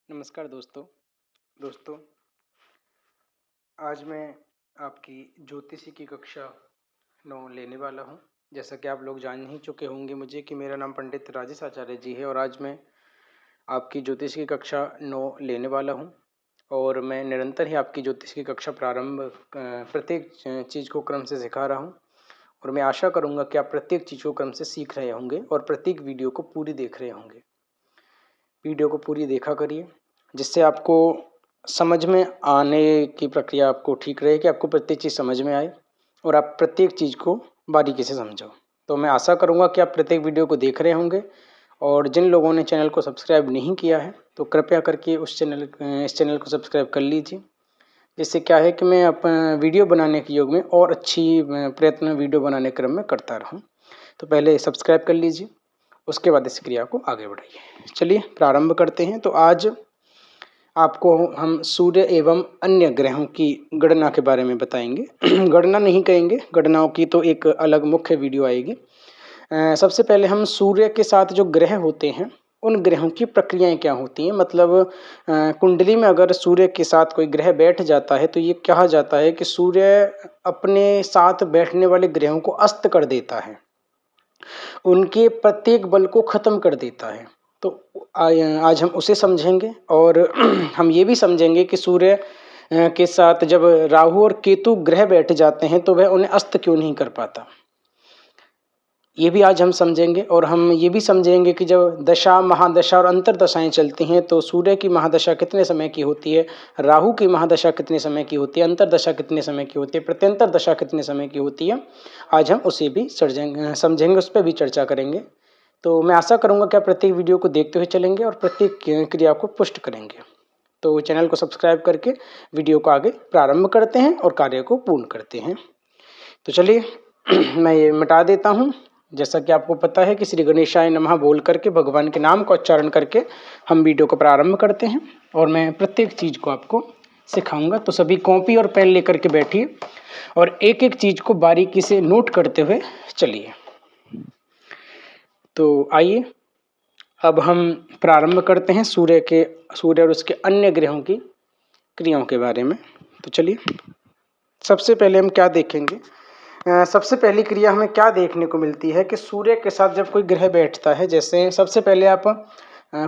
नमस्कार दोस्तों। आज मैं आपकी ज्योतिषी की कक्षा 9 लेने वाला हूं। जैसा कि आप लोग जान ही चुके होंगे मुझे कि मेरा नाम पंडित राजेश आचार्य जी है और आज मैं आपकी ज्योतिष की कक्षा 9 लेने वाला हूं। और मैं निरंतर ही आपकी ज्योतिष की कक्षा प्रत्येक चीज़ को क्रम से सिखा रहा हूं। और मैं आशा करूंगा कि आप प्रत्येक चीज़ को क्रम से सीख रहे होंगे और प्रत्येक वीडियो को पूरी देख रहे होंगे। वीडियो को पूरी देखा करिए, जिससे आपको समझ में आने की प्रक्रिया आपको ठीक रहे कि आपको प्रत्येक चीज़ समझ में आए और आप प्रत्येक चीज़ को बारीकी से समझो। तो मैं आशा करूंगा कि आप प्रत्येक वीडियो को देख रहे होंगे। और जिन लोगों ने चैनल को सब्सक्राइब नहीं किया है तो कृपया करके इस चैनल को सब्सक्राइब कर लीजिए, जिससे क्या है कि मैं वीडियो बनाने के योग में और अच्छी प्रयत्न वीडियो बनाने क्रम में करता रहूँ। तो पहले सब्सक्राइब कर लीजिए, उसके बाद इस क्रिया को आगे बढ़ाइए। चलिए प्रारंभ करते हैं। तो आज आपको हम सूर्य एवं अन्य ग्रहों की गणना के बारे में बताएंगे। गणना नहीं कहेंगे, गणनाओं की तो एक अलग मुख्य वीडियो आएगी। सबसे पहले हम सूर्य के साथ जो ग्रह होते हैं उन ग्रहों की प्रक्रियाएं क्या होती हैं। मतलब कुंडली में अगर सूर्य के साथ कोई ग्रह बैठ जाता है तो ये कहा जाता है कि सूर्य अपने साथ बैठने वाले ग्रहों को अस्त कर देता है, उनके प्रत्येक बल को खत्म कर देता है। तो आज हम उसे समझेंगे और हम ये भी समझेंगे कि सूर्य के साथ जब राहु और केतु ग्रह बैठ जाते हैं तो वह उन्हें अस्त क्यों नहीं कर पाता, ये भी आज हम समझेंगे। और हम ये भी समझेंगे कि जब दशा, महादशा और अंतरदशाएं चलती हैं तो सूर्य की महादशा कितने समय की होती है, राहु की महादशा कितने समय की होती है, अंतरदशा कितने समय की होती है, प्रत्यंतर दशा कितने समय की होती है। आज हम उसे भी समझेंगे, उस पर भी चर्चा करेंगे। तो मैं आशा करूंगा कि आप प्रत्येक वीडियो को देखते हुए चलेंगे और प्रत्येक क्रिया को पुष्ट करेंगे। तो चैनल को सब्सक्राइब करके वीडियो को आगे प्रारंभ करते हैं और कार्य को पूर्ण करते हैं। तो चलिए मैं ये मिटा देता हूँ। जैसा कि आपको पता है कि श्री गणेशाय नमः बोल करके भगवान के नाम को उच्चारण करके हम वीडियो को प्रारंभ करते हैं और मैं प्रत्येक चीज़ को आपको सिखाऊंगा। तो सभी कॉपी और पेन लेकर के बैठिए और एक एक चीज़ को बारीकी से नोट करते हुए चलिए। तो आइए अब हम प्रारंभ करते हैं सूर्य और उसके अन्य ग्रहों की क्रियाओं के बारे में। तो चलिए सबसे पहले हम क्या देखेंगे। सबसे पहली क्रिया हमें क्या देखने को मिलती है कि सूर्य के साथ जब कोई ग्रह बैठता है, जैसे सबसे पहले आप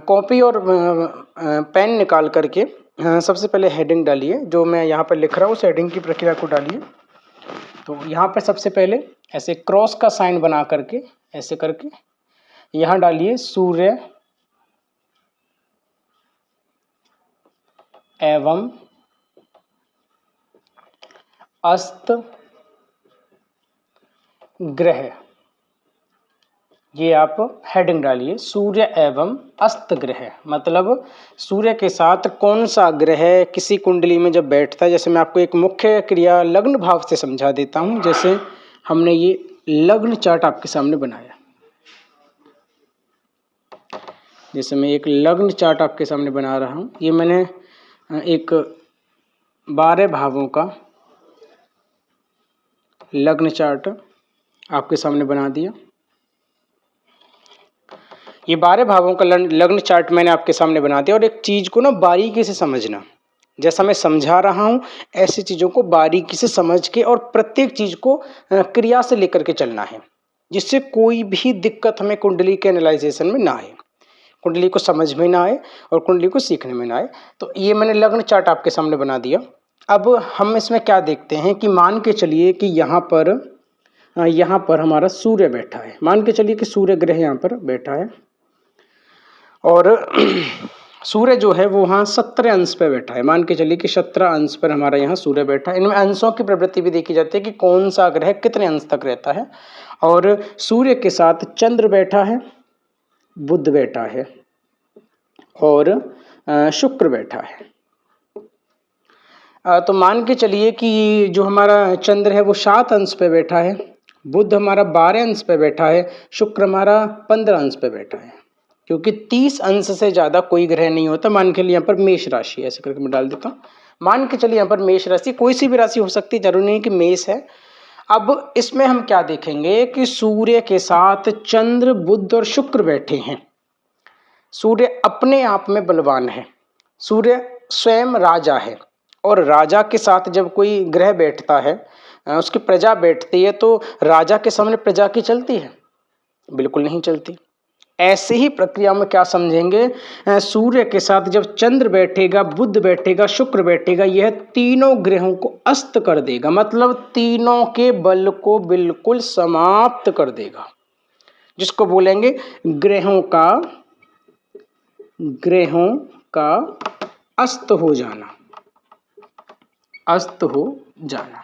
कॉपी और पेन निकाल करके सबसे पहले हेडिंग डालिए। जो मैं यहाँ पर लिख रहा हूँ उस हेडिंग की प्रक्रिया को डालिए। तो यहाँ पर सबसे पहले ऐसे क्रॉस का साइन बना करके ऐसे करके यहाँ डालिए सूर्य एवं अस्त ग्रह, ये आप हेडिंग डालिए सूर्य एवं अस्त ग्रह। मतलब सूर्य के साथ कौन सा ग्रह किसी कुंडली में जब बैठता है। जैसे मैं आपको एक मुख्य क्रिया लग्न भाव से समझा देता हूं। जैसे हमने ये लग्न चार्ट आपके सामने बनाया, जैसे मैं एक लग्न चार्ट आपके सामने बना रहा हूं। ये मैंने एक 12 भावों का लग्न चार्ट आपके सामने बना दिया। ये 12 भावों का लग्न चार्ट मैंने आपके सामने बना दिया। और एक चीज को ना बारीकी से समझना, जैसा मैं समझा रहा हूं ऐसी चीजों को बारीकी से समझ के और प्रत्येक चीज को क्रिया से लेकर के चलना है, जिससे कोई भी दिक्कत हमें कुंडली के एनालाइजेशन में ना आए, कुंडली को समझ में ना आए और कुंडली को सीखने में ना आए। तो ये मैंने लग्न चार्ट आपके सामने बना दिया। अब हम इसमें क्या देखते हैं कि मान के चलिए कि यहाँ पर हमारा सूर्य बैठा है। मान के चलिए कि सूर्य ग्रह यहाँ पर बैठा है और सूर्य जो है वो वहाँ 17 अंश पे बैठा है। मान के चलिए कि 17 अंश पर हमारा यहाँ सूर्य बैठा है। इनमें अंशों की प्रवृत्ति भी देखी जाती है कि कौन सा ग्रह कितने अंश तक रहता है। और सूर्य के साथ चंद्र बैठा है, बुध बैठा है और शुक्र बैठा है। तो मान के चलिए कि जो हमारा चंद्र है वो 7 अंश पे बैठा है, बुध हमारा 12 अंश पे बैठा है, शुक्र हमारा 15 अंश पे बैठा है। क्योंकि 30 अंश से ज़्यादा कोई ग्रह नहीं होता। मान के लिए यहाँ पर मेष राशि, ऐसे करके मैं डाल देता हूँ। मान के चलिए यहाँ पर मेष राशि, कोई सी भी राशि हो सकती है, जरूरी नहीं कि मेष है। अब इसमें हम क्या देखेंगे कि सूर्य के साथ चंद्र, बुध और शुक्र बैठे हैं। सूर्य अपने आप में बलवान है, सूर्य स्वयं राजा है, और राजा के साथ जब कोई ग्रह बैठता है, उसकी प्रजा बैठती है, तो राजा के सामने प्रजा की चलती है? बिल्कुल नहीं चलती। ऐसे ही प्रक्रिया में क्या समझेंगे, सूर्य के साथ जब चंद्र बैठेगा, बुध बैठेगा, शुक्र बैठेगा, यह तीनों ग्रहों को अस्त कर देगा, मतलब तीनों के बल को बिल्कुल समाप्त कर देगा, जिसको बोलेंगे ग्रहों का अस्त हो जाना, अस्त हो जाना।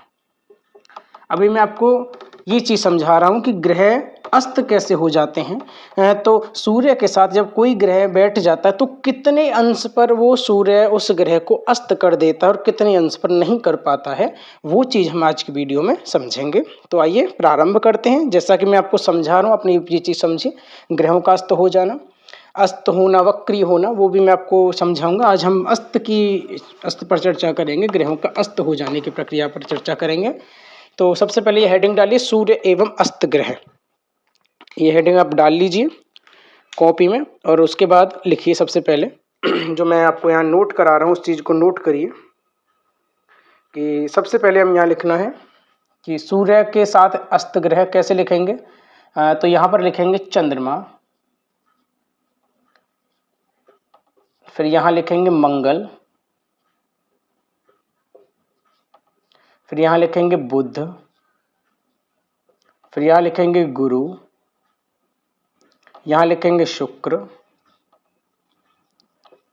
अभी मैं आपको ये चीज समझा रहा हूं कि ग्रह अस्त कैसे हो जाते हैं। तो सूर्य के साथ जब कोई ग्रह बैठ जाता है तो कितने अंश पर वो सूर्य उस ग्रह को अस्त कर देता है और कितने अंश पर नहीं कर पाता है, वो चीज हम आज की वीडियो में समझेंगे। तो आइए प्रारंभ करते हैं। जैसा कि मैं आपको समझा रहा हूँ, अपनी ये चीज समझिए, ग्रहों का अस्त हो जाना, अस्त होना, वक्री होना, वो भी मैं आपको समझाऊंगा। आज हम अस्त पर चर्चा करेंगे, ग्रहों का अस्त हो जाने की प्रक्रिया पर चर्चा करेंगे। तो सबसे पहले ये हेडिंग डालिए, सूर्य एवं अस्त ग्रह। ये हेडिंग आप डाल लीजिए कॉपी में, और उसके बाद लिखिए सबसे पहले जो मैं आपको यहाँ नोट करा रहा हूँ उस चीज़ को नोट करिए कि सबसे पहले हम यहाँ लिखना है कि सूर्य के साथ अस्त ग्रह कैसे लिखेंगे। तो यहाँ पर लिखेंगे चंद्रमा, फिर यहाँ लिखेंगे मंगल, फिर यहाँ लिखेंगे बुध, फिर यहाँ लिखेंगे गुरु, यहाँ लिखेंगे शुक्र,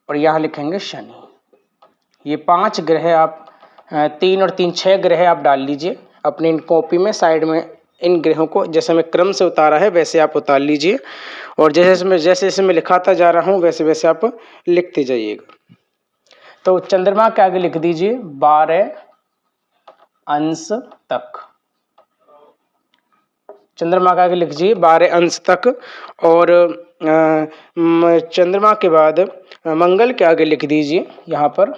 और यहाँ लिखेंगे शनि। ये 5 ग्रह आप 3 और 3 6 ग्रह आप डाल लीजिए अपनी इन कॉपी में, साइड में। इन ग्रहों को जैसे मैं क्रम से उतारा है वैसे आप उतार जैसे जैसे मैं लिखाता जा रहा हूँ वैसे वैसे आप लिखते जाइएगा। तो चंद्रमा के आगे लिख दीजिए 12 अंश तक, चंद्रमा के आगे लिख दीजिए 12 अंश तक। और चंद्रमा के बाद मंगल के आगे लिख दीजिए यहाँ पर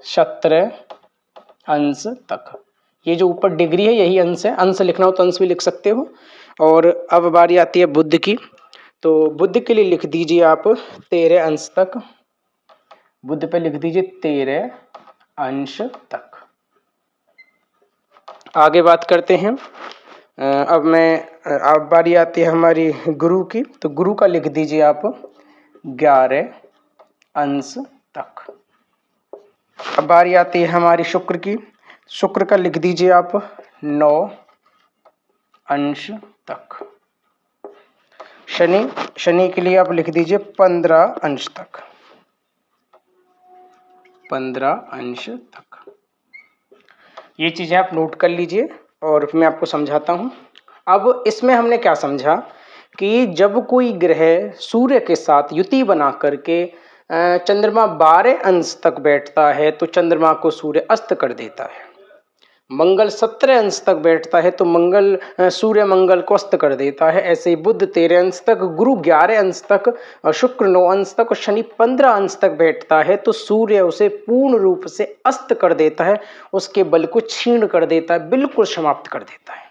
17 अंश तक। ये जो ऊपर डिग्री है यही अंश है, अंश लिखना हो तो अंश भी लिख सकते हो। और अब बारी आती है बुध की, तो बुध के लिए लिख दीजिए आप 13 अंश तक, बुध पे लिख दीजिए 13 अंश तक। आगे बात करते हैं। अब बारी आती है हमारी गुरु की, तो गुरु का लिख दीजिए आप 11 अंश तक। अब बारी आती है हमारी शुक्र की, शुक्र का लिख दीजिए आप 9 अंश तक। शनि के लिए आप लिख दीजिए 15 अंश तक, 15 अंश तक। ये चीजें आप नोट कर लीजिए और मैं आपको समझाता हूं। अब इसमें हमने क्या समझा कि जब कोई ग्रह सूर्य के साथ युति बना करके चंद्रमा 12 अंश तक बैठता है तो चंद्रमा को सूर्य अस्त कर देता है। मंगल 17 अंश तक बैठता है तो सूर्य मंगल को अस्त कर देता है। ऐसे ही बुध 13 अंश तक, गुरु 11 अंश तक, शुक्र 9 अंश तक और शनि 15 अंश तक बैठता है तो सूर्य उसे पूर्ण रूप से अस्त कर देता है, उसके बल को क्षीण कर देता है, बिल्कुल समाप्त कर देता है।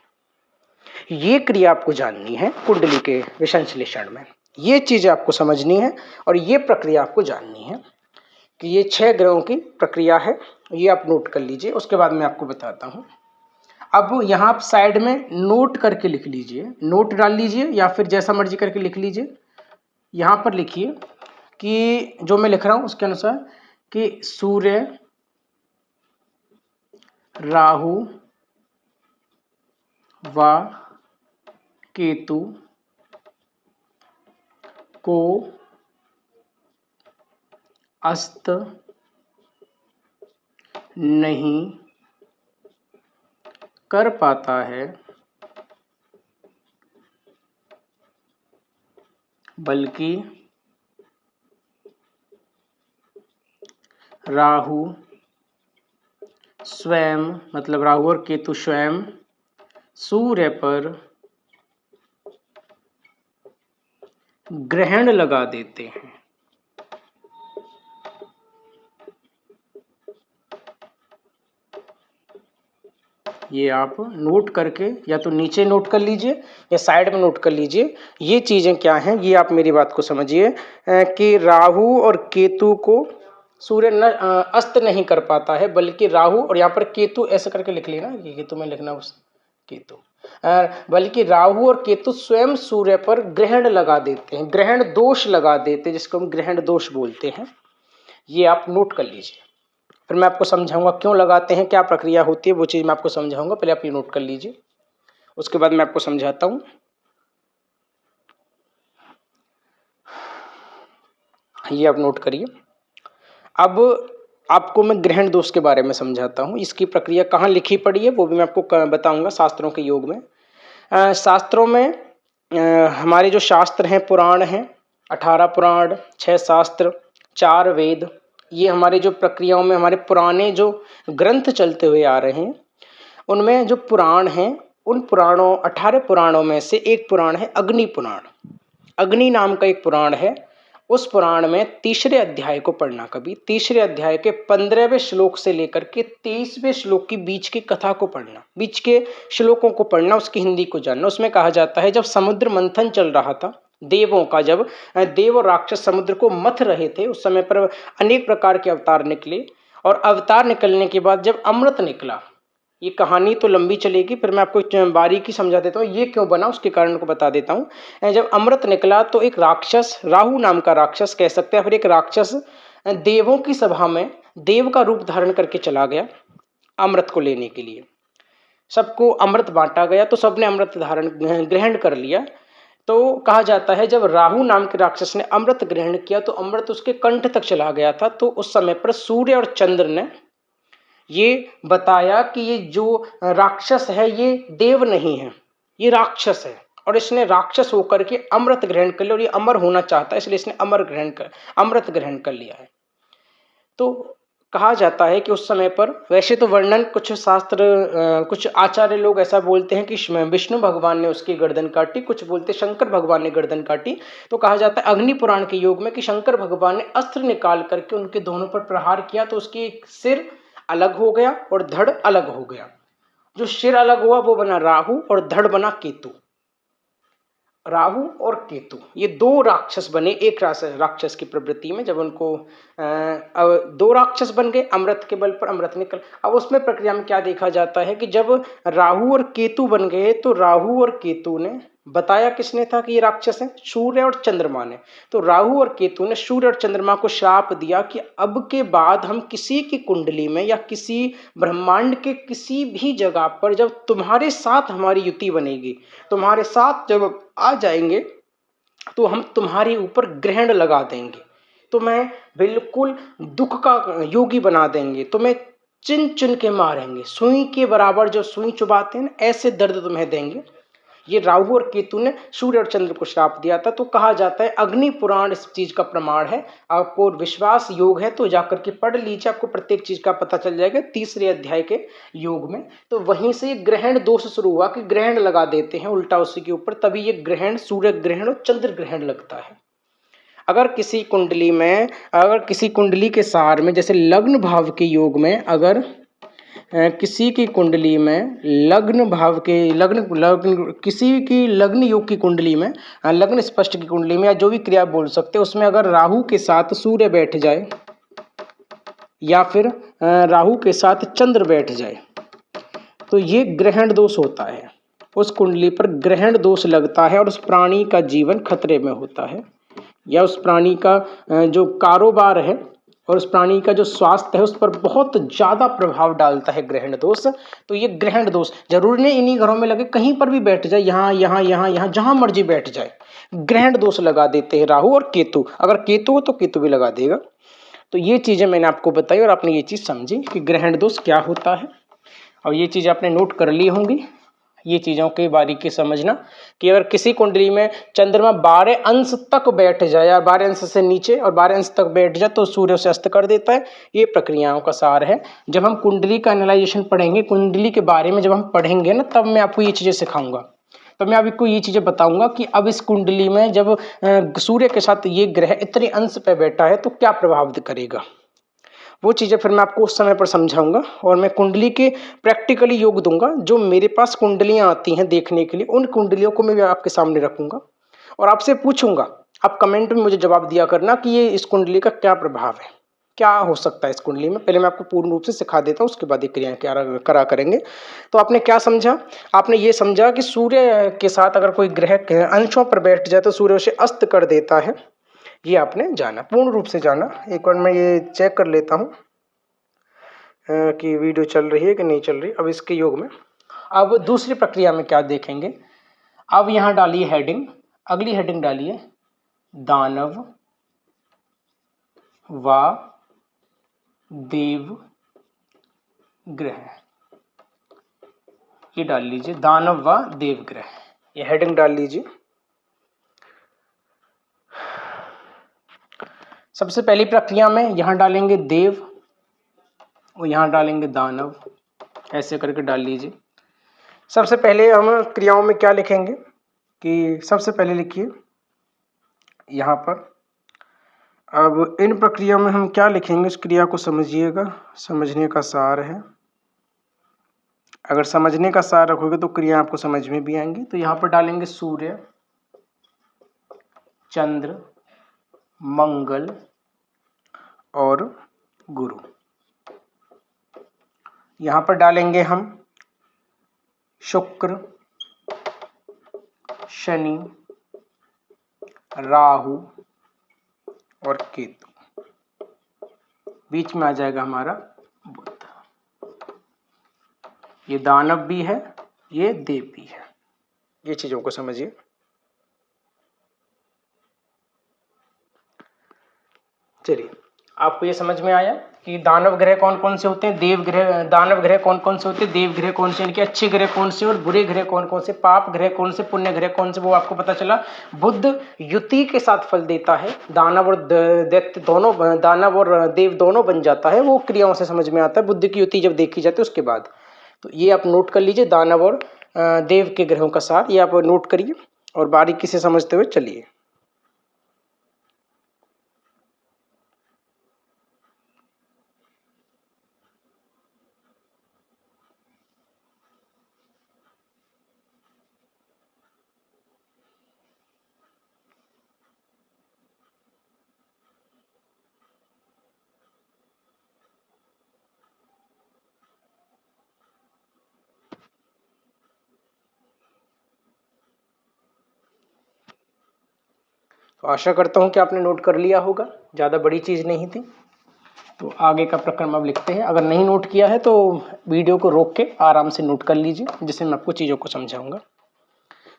ये क्रिया आपको जाननी है कुंडली के विसंश्लेषण में, ये चीज आपको समझनी है और ये प्रक्रिया आपको जाननी है कि ये 6 ग्रहों की प्रक्रिया है। ये आप नोट कर लीजिए, उसके बाद मैं आपको बताता हूं। अब यहाँ आप साइड में नोट करके लिख लीजिए, नोट डाल लीजिए या फिर जैसा मर्जी करके लिख लीजिए। यहाँ पर लिखिए कि जो मैं लिख रहा हूं उसके अनुसार कि सूर्य, राहु व केतु को अस्त नहीं कर पाता है, बल्कि राहु स्वयं, मतलब राहु और केतु स्वयं सूर्य पर ग्रहण लगा देते हैं। ये आप नोट करके या तो नीचे नोट कर लीजिए या साइड में नोट कर लीजिए। ये चीज़ें क्या हैं, ये आप मेरी बात को समझिए कि राहु और केतु को सूर्य अस्त नहीं कर पाता है, बल्कि राहु, और यहाँ पर केतु ऐसे करके लिख लेना, ये केतु में लिखना उस केतु, बल्कि राहु और केतु स्वयं सूर्य पर ग्रहण लगा देते हैं, ग्रहण दोष लगा देते हैं, जिसको हम ग्रहण दोष बोलते हैं। ये आप नोट कर लीजिए, फिर मैं आपको समझाऊंगा क्यों लगाते हैं, क्या प्रक्रिया होती है, वो चीज़ मैं आपको समझाऊंगा। पहले आप ये नोट कर लीजिए, उसके बाद मैं आपको समझाता हूँ। ये आप नोट करिए। अब आपको मैं ग्रहण दोष के बारे में समझाता हूँ। इसकी प्रक्रिया कहाँ लिखी पड़ी है वो भी मैं आपको बताऊंगा शास्त्रों के योग में। शास्त्रों में हमारे जो शास्त्र हैं, पुराण हैं, 18 पुराण, 6 शास्त्र, 4 वेद, ये हमारे जो प्रक्रियाओं में हमारे पुराने जो ग्रंथ चलते हुए आ रहे हैं, उनमें जो पुराण हैं, उन पुराणों 18 पुराणों में से एक पुराण है अग्नि पुराण। अग्नि नाम का एक पुराण है। उस पुराण में तीसरे अध्याय को पढ़ना, कभी तीसरे अध्याय के 15वें श्लोक से लेकर के 23वें श्लोक की बीच की कथा को पढ़ना, बीच के श्लोकों को पढ़ना, उसकी हिंदी को जानना। उसमें कहा जाता है जब समुद्र मंथन चल रहा था देवों का, जब देव और राक्षस समुद्र को मथ रहे थे, उस समय पर अनेक प्रकार के अवतार निकले, और अवतार निकलने के बाद जब अमृत निकला, ये कहानी तो लंबी चलेगी, फिर मैं आपको बारीकी समझा देता हूँ ये क्यों बना, उसके कारण को बता देता हूँ। जब अमृत निकला तो एक राक्षस, राहु नाम का राक्षस कह सकते हैं, फिर एक राक्षस देवों की सभा में देव का रूप धारण करके चला गया अमृत को लेने के लिए। सबको अमृत बांटा गया तो सबने अमृत धारण ग्रहण कर लिया। तो कहा जाता है जब राहु नाम के राक्षस ने अमृत ग्रहण किया तो अमृत उसके कंठ तक चला गया था। तो उस समय पर सूर्य और चंद्र ने ये बताया कि ये जो राक्षस है ये देव नहीं है, ये राक्षस है, और इसने राक्षस होकर के अमृत ग्रहण कर लिया, और ये अमर होना चाहता है, इसलिए इसने अमृत ग्रहण कर लिया है। तो कहा जाता है कि उस समय पर, वैसे तो वर्णन कुछ शास्त्र कुछ आचार्य लोग ऐसा बोलते हैं कि विष्णु भगवान ने उसकी गर्दन काटी, कुछ बोलते शंकर भगवान ने गर्दन काटी। तो कहा जाता है अग्नि पुराण के योग में कि शंकर भगवान ने अस्त्र निकाल करके उनके दोनों पर प्रहार किया, तो उसकी सिर अलग हो गया और धड़ अलग हो गया। जो सिर अलग हुआ वो बना राहु और धड़ बना केतु। राहु और केतु ये दो राक्षस बने एक राक्षस की प्रवृत्ति में। जब उनको दो राक्षस बन गए अमृत के बल पर, अमृत निकल। अब उसमें प्रक्रिया में क्या देखा जाता है कि जब राहु और केतु बन गए तो राहु और केतु ने बताया, किसने था कि ये राक्षस हैं? सूर्य और चंद्रमा ने। तो राहु और केतु ने सूर्य और चंद्रमा को श्राप दिया कि अब के बाद हम किसी की कुंडली में या किसी ब्रह्मांड के किसी भी जगह पर जब तुम्हारे साथ हमारी युति बनेगी, तुम्हारे साथ जब आ जाएंगे तो हम तुम्हारे ऊपर ग्रहण लगा देंगे, तुम्हें बिल्कुल दुख का योगी बना देंगे, तुम्हें चिन चिन के मारेंगे, सुई के बराबर जो सुई चुबाते हैं ऐसे दर्द तुम्हें देंगे। ये राहु और केतु ने सूर्य और चंद्र को श्राप दिया था। तो कहा जाता है अग्नि पुराण इस चीज का प्रमाण है। आपको विश्वास योग है तो जाकर के पढ़ लीजिए, आपको प्रत्येक चीज का पता चल जाएगा तीसरे अध्याय के योग में। तो वहीं से ग्रहण दोष शुरू हुआ कि ग्रहण लगा देते हैं उल्टा उसी के ऊपर, तभी ये ग्रहण सूर्य ग्रहण और चंद्र ग्रहण लगता है। अगर किसी कुंडली में, अगर किसी कुंडली के सार में, जैसे लग्न भाव के योग में, अगर किसी की कुंडली में लग्न भाव के लग्न किसी की लग्न योग की कुंडली में, लग्न स्पष्ट की कुंडली में, या जो भी क्रिया बोल सकते हैं उसमें अगर राहु के साथ सूर्य बैठ जाए या फिर राहु के साथ चंद्र बैठ जाए तो ये ग्रहण दोष होता है। उस कुंडली पर ग्रहण दोष लगता है और उस प्राणी का जीवन खतरे में होता है, या उस प्राणी का जो कारोबार है और उस प्राणी का जो स्वास्थ्य है उस पर बहुत ज़्यादा प्रभाव डालता है ग्रहण दोष। तो ये ग्रहण दोष जरूर नहीं इन्हीं घरों में लगे, कहीं पर भी बैठ जाए, यहाँ यहाँ यहाँ यहाँ जहाँ मर्जी बैठ जाए, ग्रहण दोष लगा देते हैं राहु और केतु। अगर केतु हो तो केतु भी लगा देगा। तो ये चीज़ें मैंने आपको बताई और आपने ये चीज़ समझी कि ग्रहण दोष क्या होता है, और ये चीज़ आपने नोट कर ली होंगी। ये चीज़ों के बारीकी समझना कि अगर किसी कुंडली में चंद्रमा 12 अंश तक बैठ जाए या 12 अंश से नीचे और 12 अंश तक बैठ जाए तो सूर्य से अस्त कर देता है। ये प्रक्रियाओं का सार है। जब हम कुंडली का एनालाइजेशन पढ़ेंगे, कुंडली के बारे में जब हम पढ़ेंगे ना, तब मैं आपको ये चीज़ें सिखाऊंगा। तो मैं आपको ये चीज़ें बताऊंगा कि अब इस कुंडली में जब सूर्य के साथ ये ग्रह इतने अंश पे बैठा है तो क्या प्रभाव करेगा। वो चीज़ें फिर मैं आपको उस समय पर समझाऊंगा। और मैं कुंडली के प्रैक्टिकली योग दूंगा। जो मेरे पास कुंडलियाँ आती हैं देखने के लिए, उन कुंडलियों को मैं आपके सामने रखूंगा और आपसे पूछूंगा। आप कमेंट में मुझे जवाब दिया करना कि ये इस कुंडली का क्या प्रभाव है, क्या हो सकता है इस कुंडली में। पहले मैं आपको पूर्ण रूप से सिखा देता हूँ, उसके बाद ये क्रियाएं क्या करा करेंगे। तो आपने क्या समझा? आपने ये समझा कि सूर्य के साथ अगर कोई ग्रह अंशों पर बैठ जाए तो सूर्य उसे अस्त कर देता है। ये आपने जाना, पूर्ण रूप से जाना। एक बार मैं ये चेक कर लेता हूँ कि वीडियो चल रही है कि नहीं चल रही। अब इसके योग में अब दूसरी प्रक्रिया में क्या देखेंगे। अब यहाँ डालिए हेडिंग, अगली हेडिंग डालिए दानव व देव ग्रह। ये डाल लीजिए दानव व देव ग्रह, ये हेडिंग डाल लीजिए। सबसे पहली प्रक्रिया में यहाँ डालेंगे देव और यहाँ डालेंगे दानव, ऐसे करके डाल लीजिए। सबसे पहले हम क्रियाओं में क्या लिखेंगे कि सबसे पहले लिखिए यहाँ पर। अब इन प्रक्रिया में हम क्या लिखेंगे उस क्रिया को समझिएगा, समझने का सार है। अगर समझने का सार रखोगे तो क्रिया आपको समझ में भी आएंगी। तो यहाँ पर डालेंगे सूर्य, चंद्र, मंगल और गुरु। यहाँ पर डालेंगे हम शुक्र, शनि, राहु और केतु। बीच में आ जाएगा हमारा बुध। ये दानव भी है, ये देव भी है। ये चीजों को समझिए। चलिए, आपको ये समझ में आया कि दानव ग्रह कौन कौन से होते हैं, देव ग्रह, दानव ग्रह कौन कौन से होते हैं, देव ग्रह कौन से, इनके अच्छे ग्रह कौन से और बुरे ग्रह कौन कौन से, पाप ग्रह कौन से, पुण्य ग्रह कौन से, वो आपको पता चला। बुध युति के साथ फल देता है, दानव और दैत्य दोनों, दानव और देव दोनों बन जाता है, वो क्रियाओं से समझ में आता है। बुद्ध की युति जब देखी जाती है उसके बाद। तो ये आप नोट कर लीजिए, दानव और देव के ग्रहों का सार, ये आप नोट करिए और बारीकी से समझते हुए चलिए। तो आशा करता हूं कि आपने नोट कर लिया होगा, ज़्यादा बड़ी चीज़ नहीं थी। तो आगे का प्रक्रम अब लिखते हैं। अगर नहीं नोट किया है तो वीडियो को रोक के आराम से नोट कर लीजिए, जिससे मैं आपको चीज़ों को समझाऊंगा।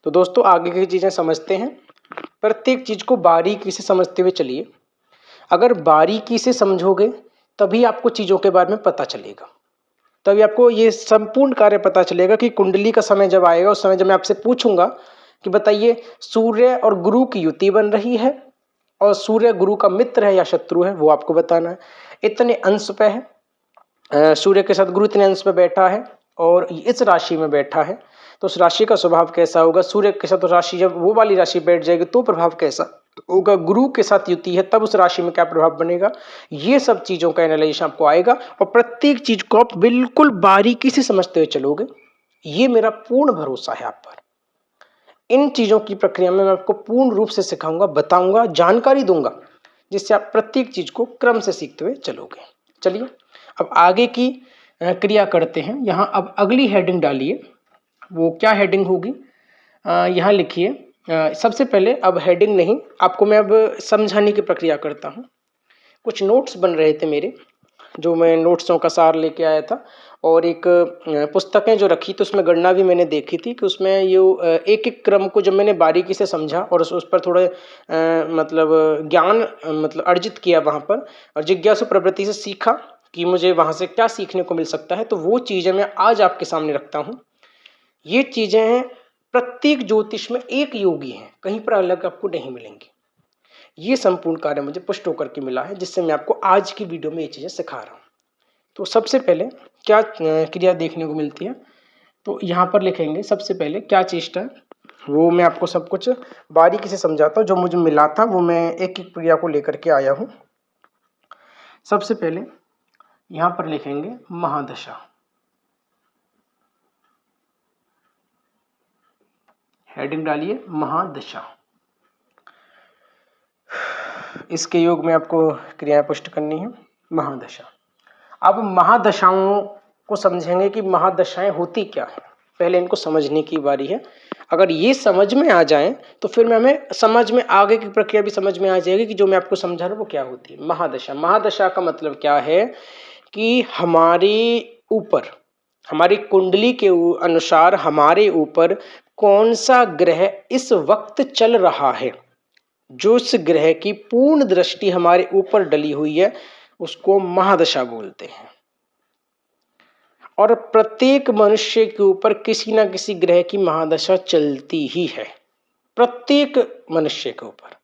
तो दोस्तों आगे की चीज़ें समझते हैं। प्रत्येक चीज़ को बारीकी से समझते हुए चलिए। अगर बारीकी से समझोगे तभी आपको चीज़ों के बारे में पता चलेगा, तभी आपको ये संपूर्ण कार्य पता चलेगा कि कुंडली का समय जब आएगा, उस समय जब मैं आपसे पूछूंगा कि बताइए सूर्य और गुरु की युति बन रही है और सूर्य गुरु का मित्र है या शत्रु है, वो आपको बताना है। इतने अंश पे है, सूर्य के साथ गुरु इतने अंश पे बैठा है और इस राशि में बैठा है, तो उस राशि का स्वभाव कैसा होगा। सूर्य के साथ राशि जब वो वाली राशि बैठ जाएगी तो प्रभाव कैसा होगा। गुरु के साथ युति है तब उस राशि में क्या प्रभाव बनेगा। ये सब चीजों का एनालाइजेशन आपको आएगा और प्रत्येक चीज को आप बिल्कुल बारीकी से समझते हुए चलोगे। ये मेरा पूर्ण भरोसा है आप पर। इन चीजों की प्रक्रिया में मैं आपको पूर्ण रूप से सिखाऊंगा, बताऊंगा, जानकारी दूंगा, जिससे आप प्रत्येक चीज को क्रम से सीखते हुए चलोगे। चलिए अब आगे की क्रिया करते हैं। यहाँ अब अगली हेडिंग डालिए। वो क्या हेडिंग होगी, यहाँ लिखिए। सबसे पहले अब हेडिंग नहीं, आपको मैं अब समझाने की प्रक्रिया करता हूँ। कुछ नोट्स बन रहे थे मेरे, जो मैं नोट्सों का सार लेके आया था, और एक पुस्तकें जो रखी थी उसमें गणना भी मैंने देखी थी कि उसमें ये एक एक क्रम को जब मैंने बारीकी से समझा और उस पर थोड़े मतलब ज्ञान मतलब अर्जित किया वहाँ पर, और जिज्ञासु प्रवृत्ति से सीखा कि मुझे वहाँ से क्या सीखने को मिल सकता है, तो वो चीज़ें मैं आज आपके सामने रखता हूँ। ये चीज़ें हैं, प्रत्येक ज्योतिष में एक योगी है, कहीं पर अलग आपको नहीं मिलेंगी। ये संपूर्ण कार्य मुझे पुष्ट होकर के मिला है, जिससे मैं आपको आज की वीडियो में ये चीज़ें सिखा रहा हूँ। तो सबसे पहले क्या क्रिया देखने को मिलती है, तो यहाँ पर लिखेंगे सबसे पहले क्या चेष्टा है, वो मैं आपको सब कुछ बारीकी से समझाता हूँ। जो मुझे मिला था वो मैं एक एक क्रिया को लेकर के आया हूँ। सबसे पहले यहां पर लिखेंगे महादशा। हेडिंग डालिए महादशा। इसके योग में आपको क्रियाएं पुष्ट करनी है। महादशा। अब महादशाओं को समझेंगे कि महादशाएं होती क्या है। पहले इनको समझने की बारी है। अगर ये समझ में आ जाए तो फिर मैं हमें समझ में आगे की प्रक्रिया भी समझ में आ जाएगी कि जो मैं आपको समझा रहा हूं वो क्या होती है। महादशा। महादशा का मतलब क्या है कि हमारे ऊपर, हमारी कुंडली के अनुसार हमारे ऊपर कौन सा ग्रह इस वक्त चल रहा है, जो उस ग्रह की पूर्ण दृष्टि हमारे ऊपर डली हुई है, उसको महादशा बोलते हैं। और प्रत्येक मनुष्य के ऊपर किसी ना किसी ग्रह की महादशा चलती ही है। प्रत्येक मनुष्य के ऊपर,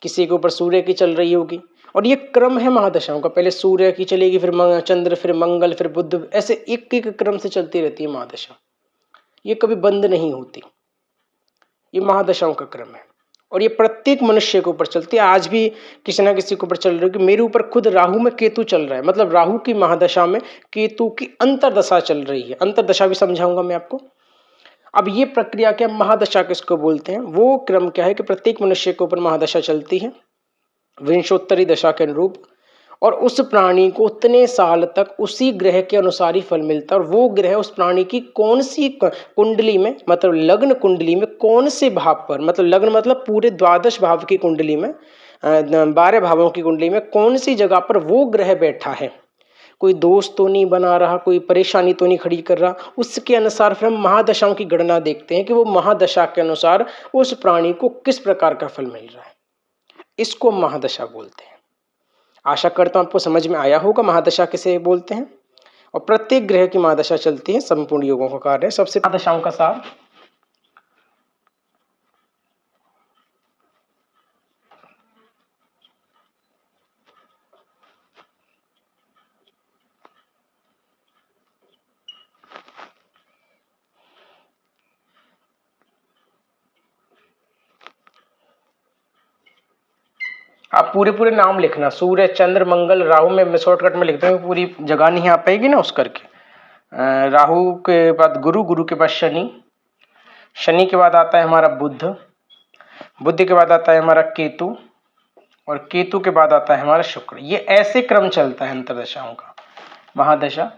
किसी के ऊपर सूर्य की चल रही होगी, और ये क्रम है महादशाओं का। पहले सूर्य की चलेगी, फिर चंद्र, फिर मंगल, फिर बुध, ऐसे एक एक क्रम से चलती रहती है महादशा। ये कभी बंद नहीं होती। ये महादशाओं का क्रम है और ये प्रत्येक मनुष्य के ऊपर चलती है। आज भी किसी ना किसी के ऊपर चल रही है कि मेरे ऊपर खुद राहु में केतु चल रहा है, मतलब राहु की महादशा में केतु की अंतरदशा चल रही है। अंतरदशा भी समझाऊंगा मैं आपको। अब ये प्रक्रिया क्या, महादशा किसको बोलते हैं, वो क्रम क्या है कि प्रत्येक मनुष्य के ऊपर महादशा चलती है विंशोत्तरी दशा के अनुरूप, और उस प्राणी को उतने साल तक उसी ग्रह के अनुसार ही फल मिलता है। और वो ग्रह उस प्राणी की कौन सी कुंडली में, मतलब लग्न कुंडली में कौन से भाव पर, मतलब लग्न मतलब पूरे 12 भाव की कुंडली में, 12 भावों की कुंडली में कौन सी जगह पर वो ग्रह बैठा है, कोई दोष तो नहीं बना रहा, कोई परेशानी तो नहीं खड़ी कर रहा, उसके अनुसार फिर हम महादशाओं की गणना देखते हैं कि वो महादशा के अनुसार उस प्राणी को किस प्रकार का फल मिल रहा है। इसको महादशा बोलते हैं। आशा करता हूं आपको समझ में आया होगा महादशा किसे बोलते हैं। और प्रत्येक ग्रह की महादशा चलती है, संपूर्ण योगों का कार्य है। सबसे महादशाओं का सार, आप पूरे पूरे नाम लिखना, सूर्य, चंद्र, मंगल, राहु में मैं शॉर्टकट में लिखता हूँ, पूरी जगह नहीं आ पाएगी ना उस करके। राहु के बाद गुरु, गुरु के बाद शनि, शनि के बाद आता है हमारा बुध, बुध के बाद आता है हमारा केतु, और केतु के बाद आता है हमारा शुक्र। ये ऐसे क्रम चलता है अंतरदशाओं का, महादशा,